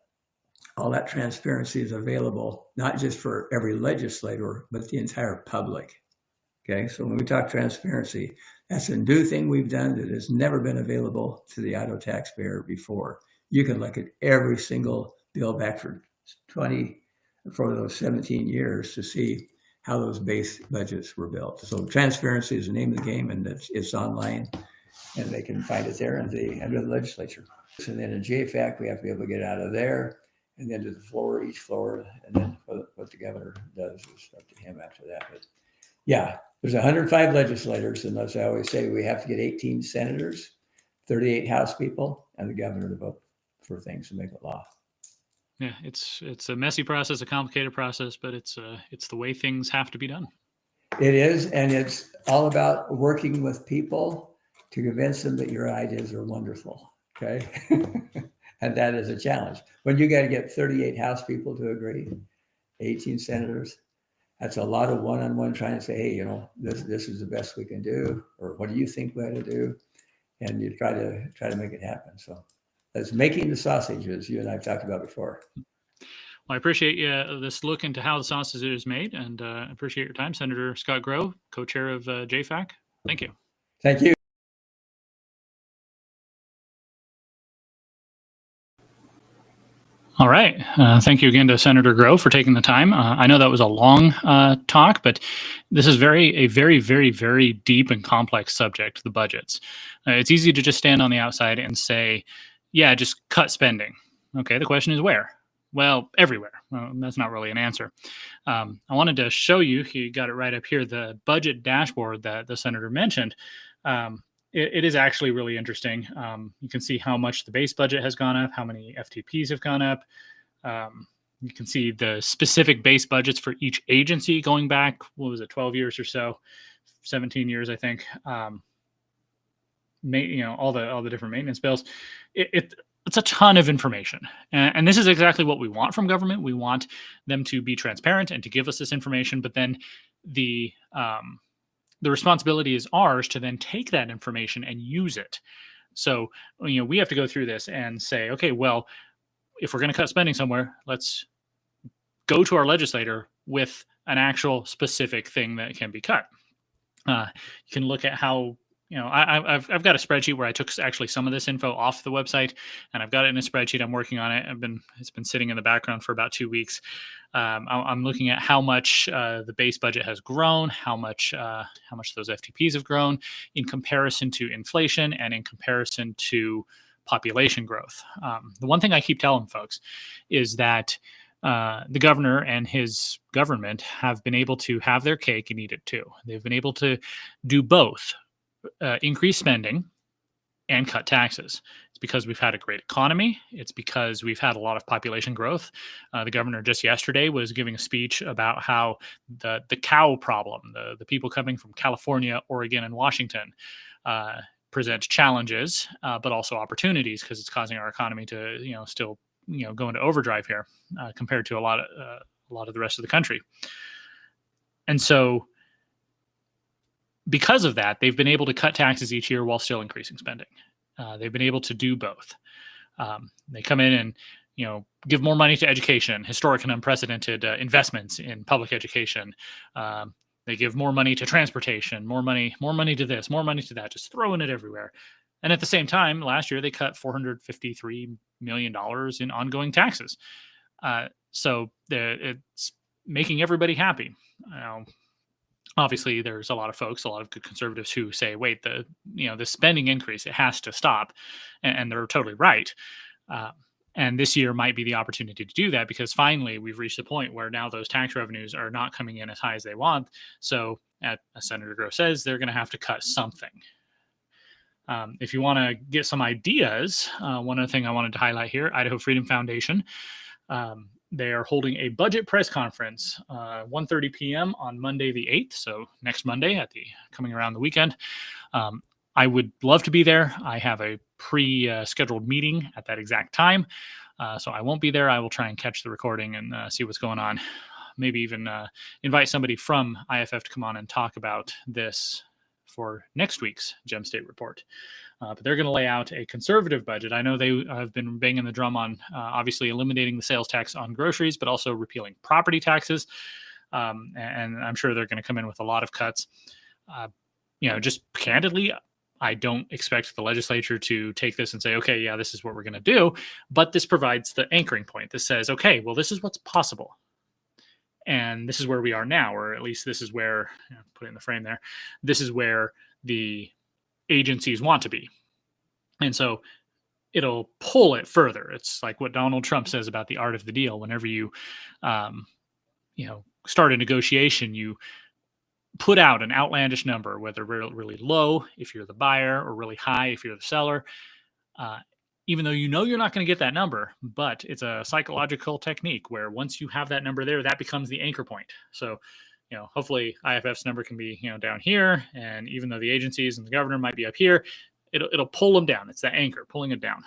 S3: all that transparency is available, not just for every legislator, but the entire public. Okay, so when we talk transparency, that's a new thing we've done that has never been available to the Idaho taxpayer before. You can look at every single bill back for those 17 years to see how those base budgets were built. So transparency is the name of the game, and it's online, and they can find it there under the legislature. And then in JFAC, we have to be able to get out of there and then to the floor, each floor, and then what the governor does is up to him after that. But yeah, there's 105 legislators, and as I always say, we have to get 18 senators, 38 House people, and the governor to vote for things to make it law.
S1: Yeah, it's a messy process, a complicated process, but it's the way things have to be done.
S3: It is, and it's all about working with people to convince them that your ideas are wonderful. Okay, and that is a challenge. When you got to get 38 House people to agree, 18 senators. That's a lot of one-on-one trying to say, hey, this is the best we can do, or what do you think we ought to do? And you try to make it happen. So that's making the sausage, as you and I've talked about before.
S1: Well, I appreciate this look into how the sausage is made, and appreciate your time, Senator Scott Grow, co-chair of JFAC. Thank you.
S3: Thank you.
S1: All right. Thank you again to Senator Grow for taking the time. I know that was a long talk, but this is a very, very, very deep and complex subject, the budgets. It's easy to just stand on the outside and say, yeah, just cut spending. Okay, the question is where? Well, everywhere. That's not really an answer. I wanted to show you, you got it right up here, the budget dashboard that the senator mentioned. It is actually really interesting. You can see how much the base budget has gone up, how many FTPs have gone up. You can see the specific base budgets for each agency going back, 12 years or so, 17 years, I think. All the different maintenance bills. It's a ton of information. And this is exactly what we want from government. We want them to be transparent and to give us this information, but then the responsibility is ours to then take that information and use it. So, we have to go through this and say, okay, well, if we're going to cut spending somewhere, let's go to our legislator with an actual specific thing that can be cut. You can look at how, I've got a spreadsheet where I took actually some of this info off the website, and I've got it in a spreadsheet. I'm working on it. It's been sitting in the background for about 2 weeks. I'm looking at how much the base budget has grown, how much those FTPs have grown in comparison to inflation and in comparison to population growth. The one thing I keep telling folks is that the governor and his government have been able to have their cake and eat it too. They've been able to do both. Increase spending and cut taxes. It's because we've had a great economy. It's because we've had a lot of population growth. The governor just yesterday was giving a speech about how the cow problem, the people coming from California, Oregon, and Washington present challenges, but also opportunities, because it's causing our economy to still go into overdrive here compared to a lot of the rest of the country. And so, because of that, they've been able to cut taxes each year while still increasing spending. They've been able to do both. They come in and give more money to education, historic and unprecedented investments in public education. They give more money to transportation, more money to this, more money to that, just throwing it everywhere. And at the same time, last year they cut $453 million in ongoing taxes. So it's making everybody happy. Obviously, there's a lot of folks, a lot of good conservatives who say, wait, the spending increase, it has to stop. And they're totally right. And this year might be the opportunity to do that, because finally we've reached the point where now those tax revenues are not coming in as high as they want. So as Senator Grow says, they're going to have to cut something. If you want to get some ideas, one other thing I wanted to highlight here, Idaho Freedom Foundation, they are holding a budget press conference, 1:30 p.m. on Monday the 8th, so next Monday coming around the weekend. I would love to be there. I have a pre-scheduled meeting at that exact time, so I won't be there. I will try and catch the recording and see what's going on. Maybe even invite somebody from IFF to come on and talk about this for next week's Gem State report. But they're going to lay out a conservative budget. I know they have been banging the drum on obviously eliminating the sales tax on groceries, but also repealing property taxes. And I'm sure they're going to come in with a lot of cuts. Just candidly, I don't expect the legislature to take this and say, okay, yeah, this is what we're going to do. But this provides the anchoring point. This says, okay, well, this is what's possible. And this is where we are now, or at least this is where, put it in the frame there, this is where the agencies want to be. And so it'll pull it further. It's like what Donald Trump says about the art of the deal. Whenever you, start a negotiation, you put out an outlandish number, whether really low if you're the buyer or really high if you're the seller, even though you're not going to get that number. But it's a psychological technique where once you have that number there, that becomes the anchor point. So hopefully IFF's number can be down here, and even though the agencies and the governor might be up here, it'll pull them down. It's that anchor pulling it down.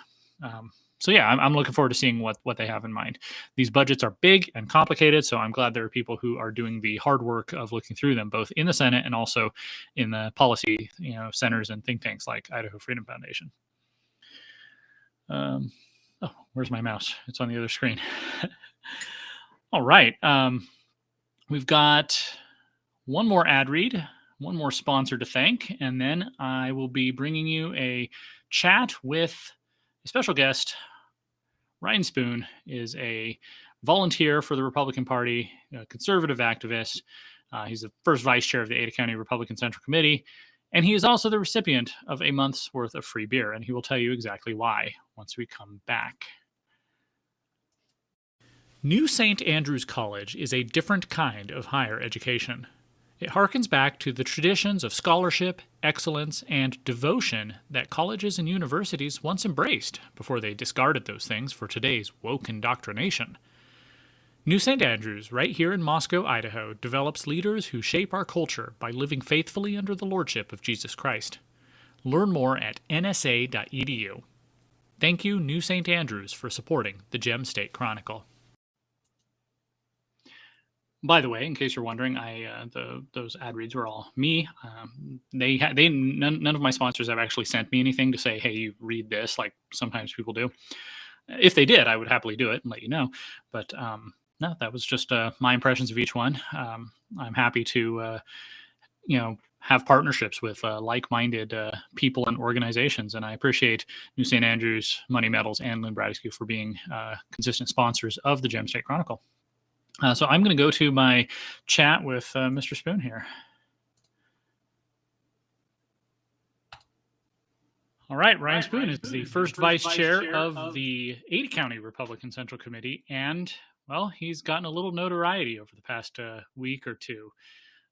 S1: So yeah, I'm looking forward to seeing what they have in mind. These budgets are big and complicated, so I'm glad there are people who are doing the hard work of looking through them, both in the Senate and also in the policy, centers and think tanks like Idaho Freedom Foundation. Oh, where's my mouse? It's on the other screen. All right. We've got one more ad read, one more sponsor to thank, and then I will be bringing you a chat with a special guest. Ryan Spoon is a volunteer for the Republican Party, a conservative activist. He's the first vice chair of the Ada County Republican Central Committee, and he is also the recipient of a month's worth of free beer, and he will tell you exactly why once we come back. New St. Andrews College is a different kind of higher education. It harkens back to the traditions of scholarship, excellence, and devotion that colleges and universities once embraced before they discarded those things for today's woke indoctrination. New St. Andrews, right here in Moscow, Idaho, develops leaders who shape our culture by living faithfully under the lordship of Jesus Christ. Learn more at nsa.edu. Thank you, New St. Andrews, for supporting the Gem State Chronicle. By the way, in case you're wondering, those ad reads were all me. None of my sponsors have actually sent me anything to say, "Hey, you read this," like sometimes people do. If they did, I would happily do it and let you know. But no, that was just my impressions of each one. I'm happy to, have partnerships with like-minded people and organizations, and I appreciate New St. Andrews, Money Metals, and Lynn Bradescu for being consistent sponsors of the Gem State Chronicle. So I'm going to go to my chat with Mr. Spoon here. All right, Ryan Spoon is the first vice chair of the Ada County Republican Central Committee, and, well, he's gotten a little notoriety over the past week or two.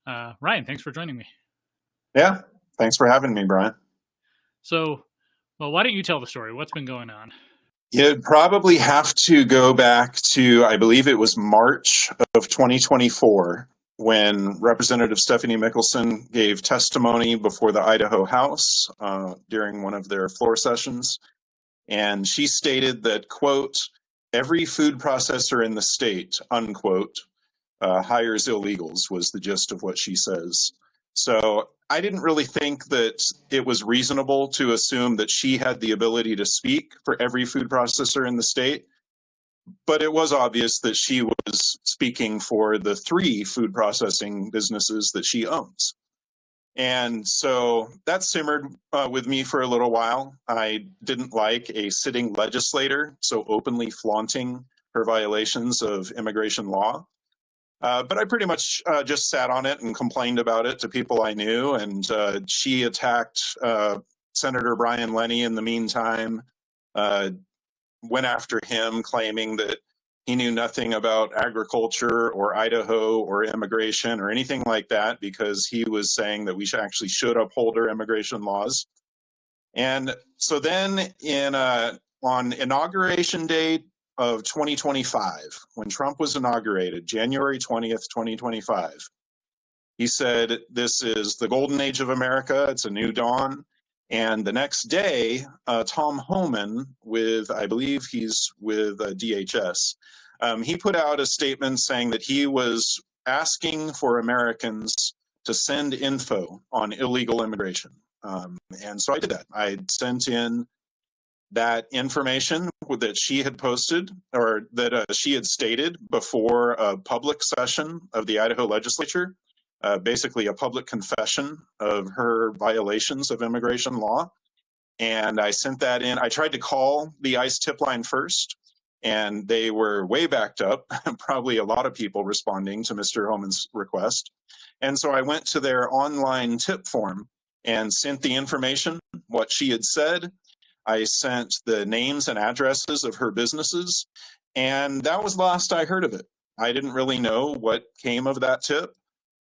S1: Ryan, thanks for joining me.
S4: Yeah, thanks for having me, Brian.
S1: So, well, why don't you tell the story? What's been going on?
S4: You'd probably have to go back to, I believe it was March of 2024, when Representative Stephanie Mickelson gave testimony before the Idaho House during one of their floor sessions. And she stated that, quote, "every food processor in the state," unquote, hires illegals, was the gist of what she says. So I didn't really think that it was reasonable to assume that she had the ability to speak for every food processor in the state, but it was obvious that she was speaking for the 3 food processing businesses that she owns. And so that simmered with me for a little while. I didn't like a sitting legislator so openly flaunting her violations of immigration law. But I pretty much just sat on it and complained about it to people I knew. And she attacked Senator Brian Lenny in the meantime, went after him, claiming that he knew nothing about agriculture or Idaho or immigration or anything like that, because he was saying that we should uphold our immigration laws. And so then on Inauguration Day of 2025, when Trump was inaugurated, January 20th, 2025, he said, "This is the golden age of America. It's a new dawn." And the next day, Tom Homan, I believe he's with DHS, he put out a statement saying that he was asking for Americans to send info on illegal immigration. And so I did that. I sent in that information that she had posted, or that she had stated before a public session of the Idaho legislature, basically a public confession of her violations of immigration law. And I sent that in. I tried to call the ICE tip line first, and they were way backed up, probably a lot of people responding to Mr. Homan's request. And so I went to their online tip form and sent the information, what she had said. I sent the names and addresses of her businesses, and that was the last I heard of it. I didn't really know what came of that tip.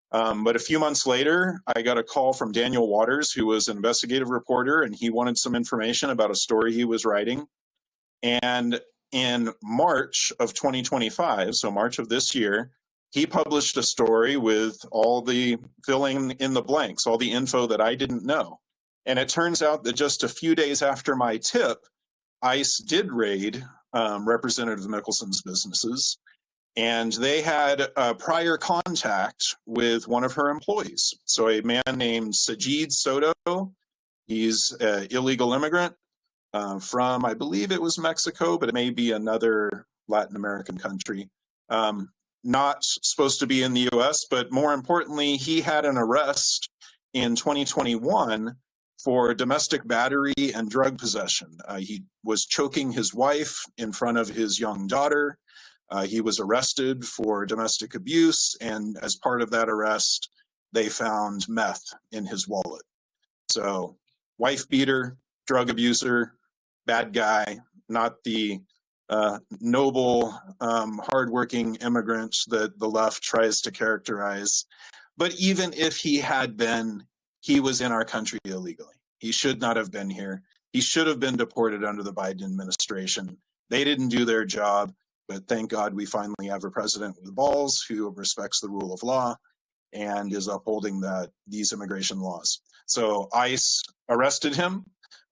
S4: But a few months later, I got a call from Daniel Waters, who was an investigative reporter, and he wanted some information about a story he was writing. And in March of 2025, so March of this year, he published a story with all the filling in the blanks, all the info that I didn't know. And it turns out that just a few days after my tip, ICE did raid Representative Mickelson's businesses, and they had a prior contact with one of her employees. So a man named Sajid Soto, he's an illegal immigrant from, I believe it was Mexico, but it may be another Latin American country. Not supposed to be in the US, but more importantly, he had an arrest in 2021 for domestic battery and drug possession. He was choking his wife in front of his young daughter. He was arrested for domestic abuse, and as part of that arrest, they found meth in his wallet. So, wife beater, drug abuser, bad guy, not the noble, hardworking immigrant that the left tries to characterize. But even if he had been, he was in our country illegally. He should not have been here. He should have been deported under the Biden administration. They didn't do their job, but thank God we finally have a president with balls who respects the rule of law and is upholding these immigration laws. So ICE arrested him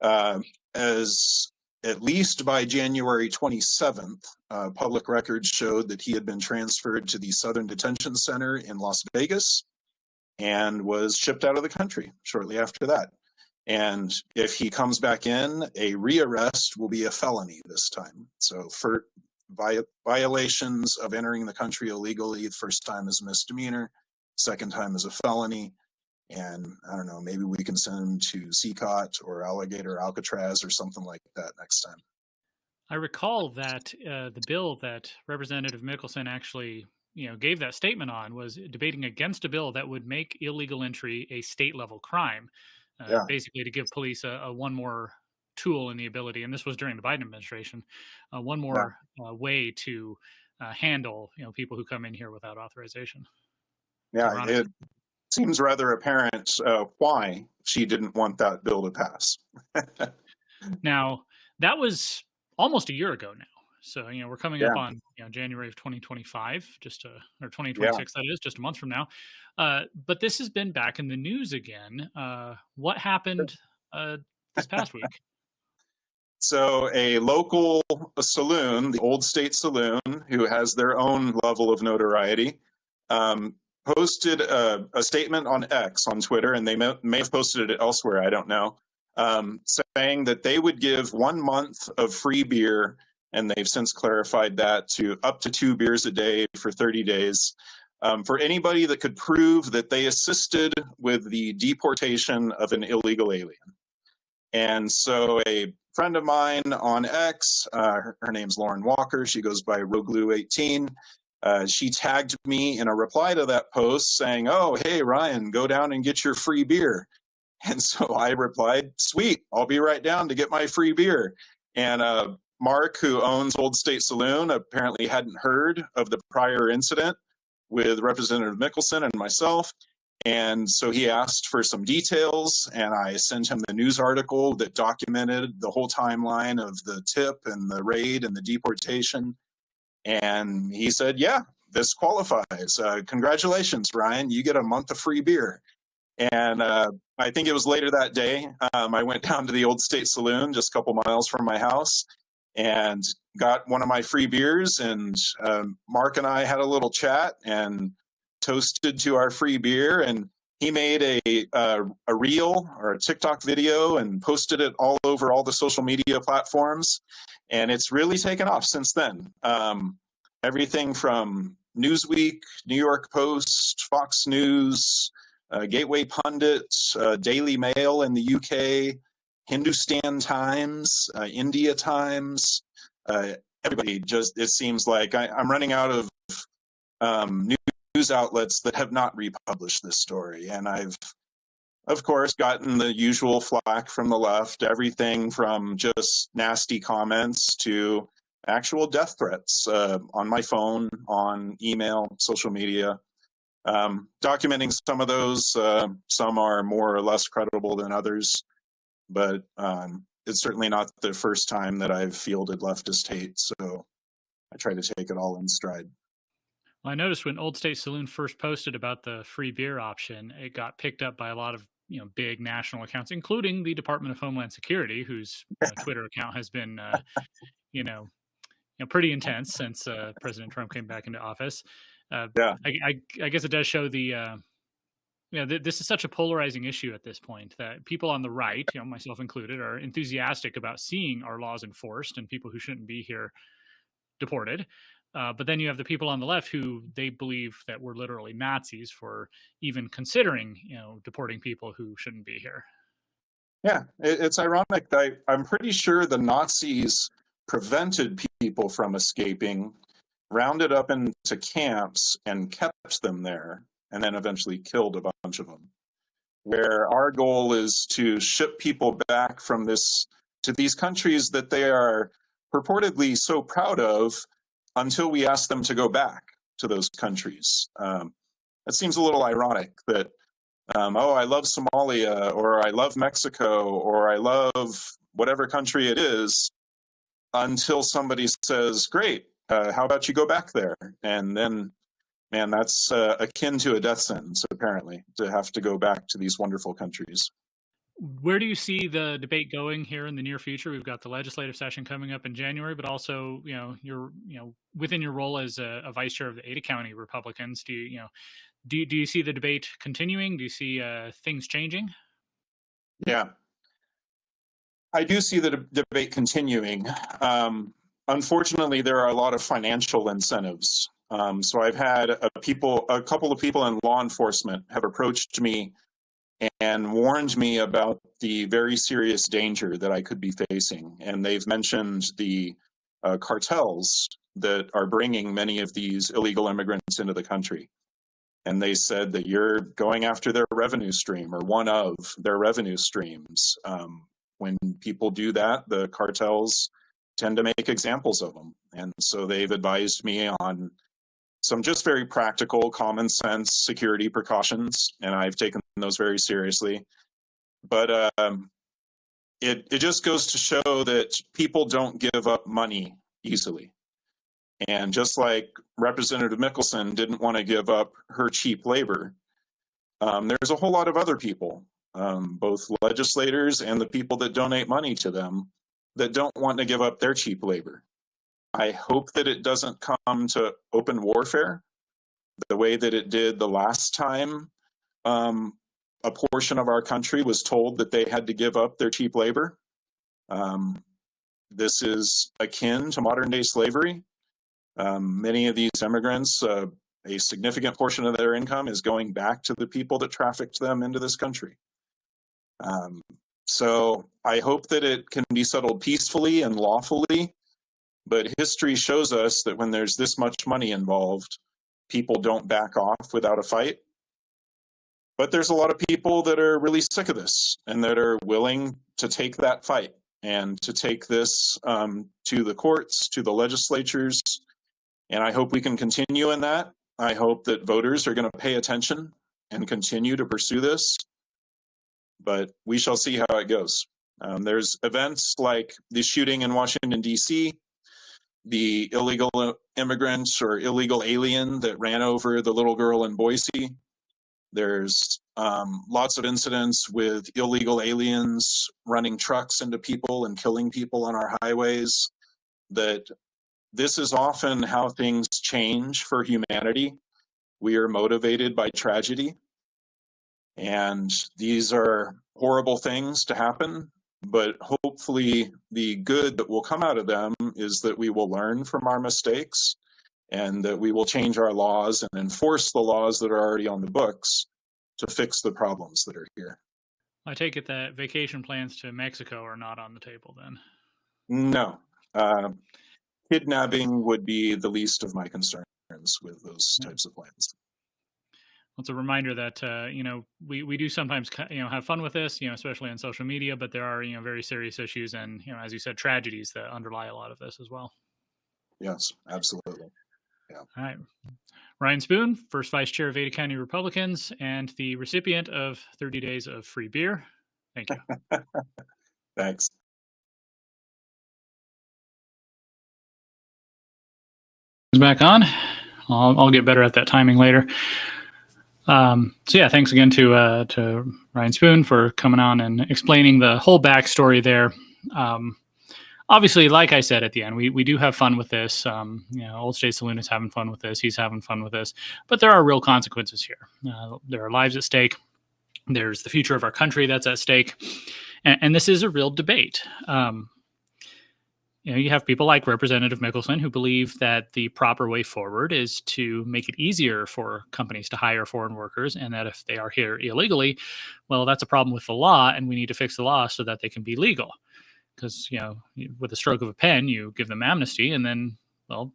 S4: as at least by January 27th, public records showed that he had been transferred to the Southern Detention Center in Las Vegas and was shipped out of the country shortly after that. And if he comes back in, a rearrest will be a felony this time. So for violations of entering the country illegally, the first time is a misdemeanor, second time is a felony. And I don't know, maybe we can send him to CCOT or Alligator Alcatraz or something like that next time.
S1: I recall that the bill that Representative Mickelson actually, gave that statement on was debating against a bill that would make illegal entry a state-level crime, basically to give police a one more tool in the ability, and this was during the Biden administration, one more way to handle people who come in here without authorization.
S4: Yeah, it seems rather apparent why she didn't want that bill to pass.
S1: Now, that was almost a year ago now. So, we're coming up on January of 2025, or 2026, that is, just a month from now. But this has been back in the news again. What happened this past week?
S4: So a local saloon, the Old State Saloon, who has their own level of notoriety, posted a statement on X, on Twitter, and they may have posted it elsewhere, I don't know, saying that they would give 1 month of free beer, and they've since clarified that to up to 2 beers a day for 30 days, for anybody that could prove that they assisted with the deportation of an illegal alien. And so a friend of mine on X, her name's Lauren Walker, she goes by Roglue18, she tagged me in a reply to that post saying, "Oh, hey, Ryan, go down and get your free beer." And so I replied, "Sweet, I'll be right down to get my free beer." And Mark, who owns Old State Saloon, apparently hadn't heard of the prior incident with Representative Mickelson and myself. And so he asked for some details, and I sent him the news article that documented the whole timeline of the tip and the raid and the deportation. And he said, "Yeah, this qualifies. Congratulations, Ryan. You get a month of free beer." And I think it was later that day, I went down to the Old State Saloon, just a couple miles from my house, and got one of my free beers. And Mark and I had a little chat and toasted to our free beer. And he made a reel or a TikTok video and posted it all over all the social media platforms. And it's really taken off since then. Everything from Newsweek, New York Post, Fox News, Gateway Pundit, Daily Mail in the UK, Hindustan Times, India Times, everybody just, it seems like I'm running out of news outlets that have not republished this story. And I've, of course, gotten the usual flack from the left, everything from just nasty comments to actual death threats on my phone, on email, social media. Documenting some of those, some are more or less credible than others, but it's certainly not the first time that I've fielded leftist hate, so I try to take it all in stride.
S1: Well, I noticed when Old State Saloon first posted about the free beer option, it got picked up by a lot of big national accounts, including the Department of Homeland Security, whose Twitter account has been, pretty intense since President Trump came back into office.
S4: Yeah.
S1: I guess it does show the, this is such a polarizing issue at this point that people on the right, myself included, are enthusiastic about seeing our laws enforced and people who shouldn't be here deported. But then you have the people on the left who they believe that we're literally Nazis for even considering, deporting people who shouldn't be here.
S4: Yeah, it's ironic. I'm pretty sure the Nazis prevented people from escaping, rounded up into camps, and kept them there, and then eventually killed a bunch of them. Where our goal is to ship people back from this to these countries that they are purportedly so proud of until we ask them to go back to those countries. It seems a little ironic that, I love Somalia, or I love Mexico, or I love whatever country it is, until somebody says, great, how about you go back there? And then, man, that's akin to a death sentence, apparently, to have to go back to these wonderful countries.
S1: Where do you see the debate going here in the near future? We've got the legislative session coming up in January, but also, you're, within your role as a vice chair of the Ada County Republicans, do you see the debate continuing? Do you see things changing?
S4: Yeah, I do see the debate continuing. Unfortunately, there are a lot of financial incentives. So I've had a couple of people in law enforcement have approached me and warned me about the very serious danger that I could be facing. And they've mentioned the cartels that are bringing many of these illegal immigrants into the country. And they said that you're going after their revenue stream, or one of their revenue streams. When people do that, the cartels tend to make examples of them. And so they've advised me on some just very practical, common sense security precautions, and I've taken those very seriously. But it just goes to show that people don't give up money easily. And just like Representative Mickelson didn't want to give up her cheap labor, there's a whole lot of other people, both legislators and the people that donate money to them, that don't want to give up their cheap labor. I hope that it doesn't come to open warfare the way that it did the last time a portion of our country was told that they had to give up their cheap labor. This is akin to modern day slavery. Many of these immigrants, a significant portion of their income is going back to the people that trafficked them into this country. So I hope that it can be settled peacefully and lawfully. But history shows us that when there's this much money involved, people don't back off without a fight. But there's a lot of people that are really sick of this and that are willing to take that fight and to take this to the courts, to the legislatures. And I hope we can continue in that. I hope that voters are going to pay attention and continue to pursue this. But we shall see how it goes. There's events like the shooting in Washington, D.C., the illegal immigrant or illegal alien that ran over the little girl in Boise. There's lots of incidents with illegal aliens running trucks into people and killing people on our highways. That this is often how things change for humanity. We are motivated by tragedy. And these are horrible things to happen. But hopefully the good that will come out of them is that we will learn from our mistakes and that we will change our laws and enforce the laws that are already on the books to fix the problems that are here.
S1: I take it that vacation plans to Mexico are not on the table then?
S4: No. Kidnapping would be the least of my concerns with those types of plans.
S1: It's a reminder that, we do sometimes, have fun with this, especially on social media, but there are, very serious issues and, as you said, tragedies that underlie a lot of this as well.
S4: Yes, absolutely. Yeah.
S1: All right. Ryan Spoon, first vice chair of Ada County Republicans and the recipient of 30 days of free beer. Thank you.
S4: Thanks.
S1: Back on. I'll get better at that timing later. So yeah, thanks again to Ryan Spoon for coming on and explaining the whole backstory there. Obviously, like I said at the end, we do have fun with this. Old State Saloon is having fun with this. He's having fun with this. But there are real consequences here. There are lives at stake. There's the future of our country that's at stake. And this is a real debate. You have people like Representative Mickelson who believe that the proper way forward is to make it easier for companies to hire foreign workers, and that if they are here illegally, well, that's a problem with the law, and we need to fix the law so that they can be legal. Because, with a stroke of a pen, you give them amnesty, and then, well,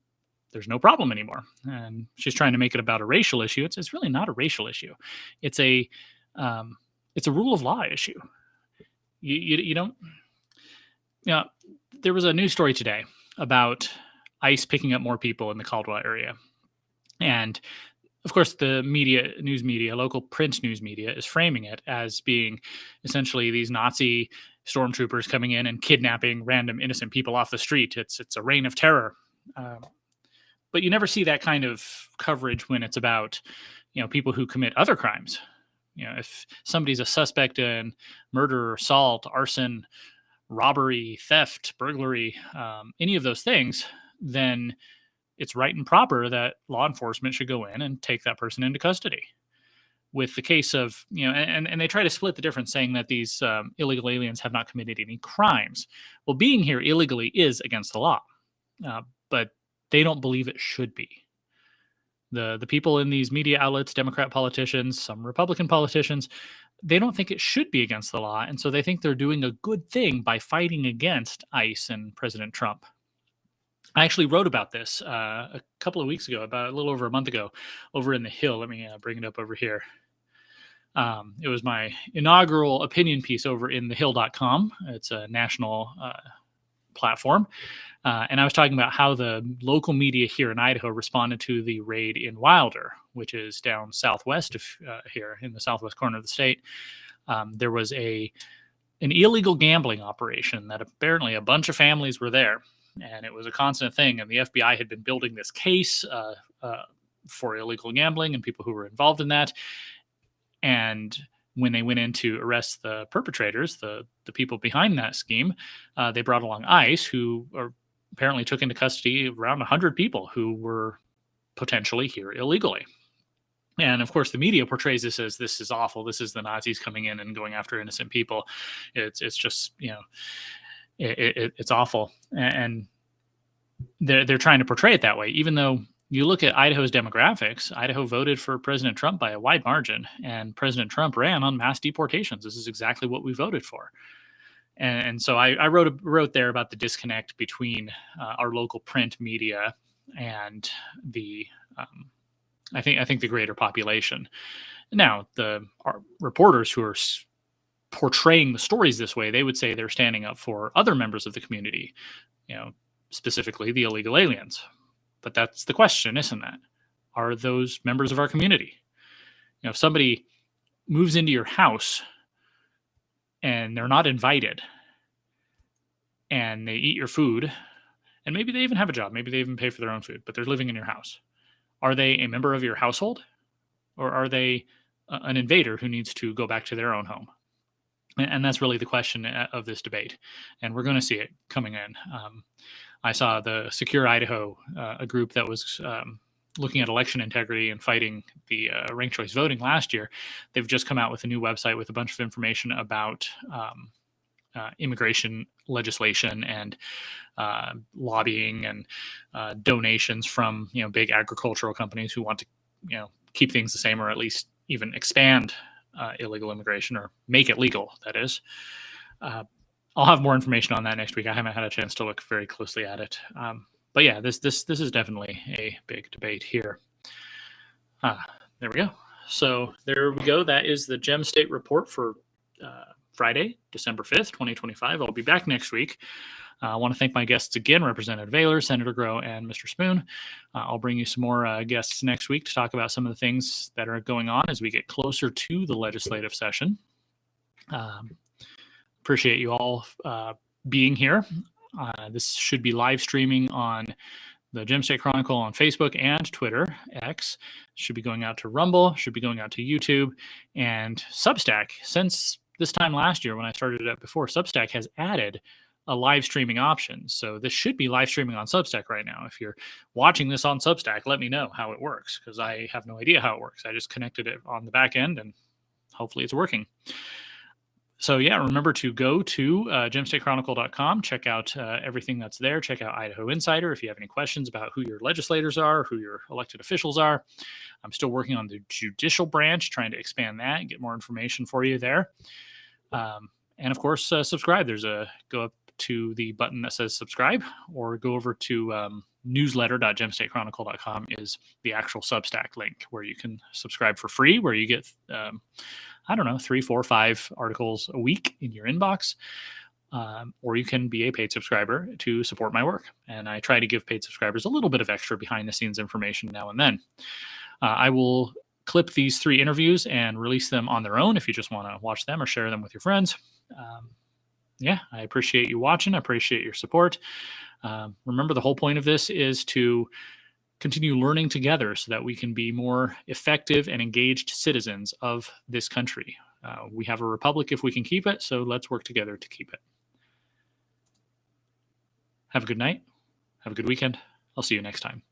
S1: there's no problem anymore. And she's trying to make it about a racial issue. It's really not a racial issue. It's a rule of law issue. You don't. There was a news story today about ICE picking up more people in the Caldwell area. And of course, the news media, local print news media, is framing it as being essentially these Nazi stormtroopers coming in and kidnapping random innocent people off the street. It's a reign of terror. But you never see that kind of coverage when it's about, people who commit other crimes. If somebody's a suspect in murder, assault, arson, robbery, theft, burglary, any of those things, then it's right and proper that law enforcement should go in and take that person into custody. With the case of, and they try to split the difference, saying that these illegal aliens have not committed any crimes. Well, being here illegally is against the law, but they don't believe it should be. The people in these media outlets, Democrat politicians, some Republican politicians, they don't think it should be against the law, and so they think they're doing a good thing by fighting against ICE and President Trump. I actually wrote about this a couple of weeks ago, about a little over a month ago, over in The Hill. Let me bring it up over here. It was my inaugural opinion piece over in thehill.com. It's a national platform. And I was talking about how the local media here in Idaho responded to the raid in Wilder, which is down southwest of here in the southwest corner of the state. There was an illegal gambling operation that apparently a bunch of families were there. And it was a constant thing. And the FBI had been building this case for illegal gambling and people who were involved in that. And when they went in to arrest the perpetrators, the people behind that scheme, they brought along ICE, who apparently took into custody around 100 people who were potentially here illegally. And of course, the media portrays this as, this is awful. This is the Nazis coming in and going after innocent people. It's just, it's awful. And they're trying to portray it that way, even though you look at Idaho's demographics. Idaho voted for President Trump by a wide margin, and President Trump ran on mass deportations. This is exactly what we voted for. And so I wrote there about the disconnect between our local print media and the I think the greater population. Now, our reporters who are portraying the stories this way, they would say they're standing up for other members of the community, specifically the illegal aliens. But that's the question, isn't it? Are those members of our community? If somebody moves into your house and they're not invited and they eat your food, and maybe they even have a job, maybe they even pay for their own food, but they're living in your house. Are they a member of your household, or are they an invader who needs to go back to their own home? And that's really the question of this debate. And we're going to see it coming in. I saw the Secure Idaho, a group that was looking at election integrity and fighting the ranked choice voting last year. They've just come out with a new website with a bunch of information about immigration legislation and lobbying and donations from big agricultural companies who want to keep things the same, or at least even expand illegal immigration, or make it legal, that is. I'll have more information on that next week. I haven't had a chance to look very closely at it. But yeah, this is definitely a big debate here. There we go. So there we go. That is the Gem State report for Friday, December 5th, 2025. I'll be back next week. I want to thank my guests again, Representative Ehlers, Senator Groh, and Mr. Spoon. I'll bring you some more guests next week to talk about some of the things that are going on as we get closer to the legislative session. Appreciate you all being here. This should be live streaming on The Gem State Chronicle on Facebook and Twitter, X, should be going out to Rumble, should be going out to YouTube, and Substack. Since this time last year when I started it up before, Substack has added a live streaming option. So this should be live streaming on Substack right now. If you're watching this on Substack, let me know how it works, because I have no idea how it works. I just connected it on the back end and hopefully it's working. So yeah, remember to go to gemstatechronicle.com, check out everything that's there. Check out Idaho Insider if you have any questions about who your legislators are, who your elected officials are. I'm still working on the judicial branch, trying to expand that and get more information for you there. And of course, subscribe. Go up to the button that says subscribe, or go over to newsletter.gemstatechronicle.com is the actual Substack link where you can subscribe for free, where you get 3, 4, 5 articles a week in your inbox. Or you can be a paid subscriber to support my work. And I try to give paid subscribers a little bit of extra behind the scenes information now and then. I will clip these 3 interviews and release them on their own if you just want to watch them or share them with your friends. I appreciate you watching. I appreciate your support. Remember, the whole point of this is to continue learning together so that we can be more effective and engaged citizens of this country. We have a republic if we can keep it, so let's work together to keep it. Have a good night. Have a good weekend. I'll see you next time.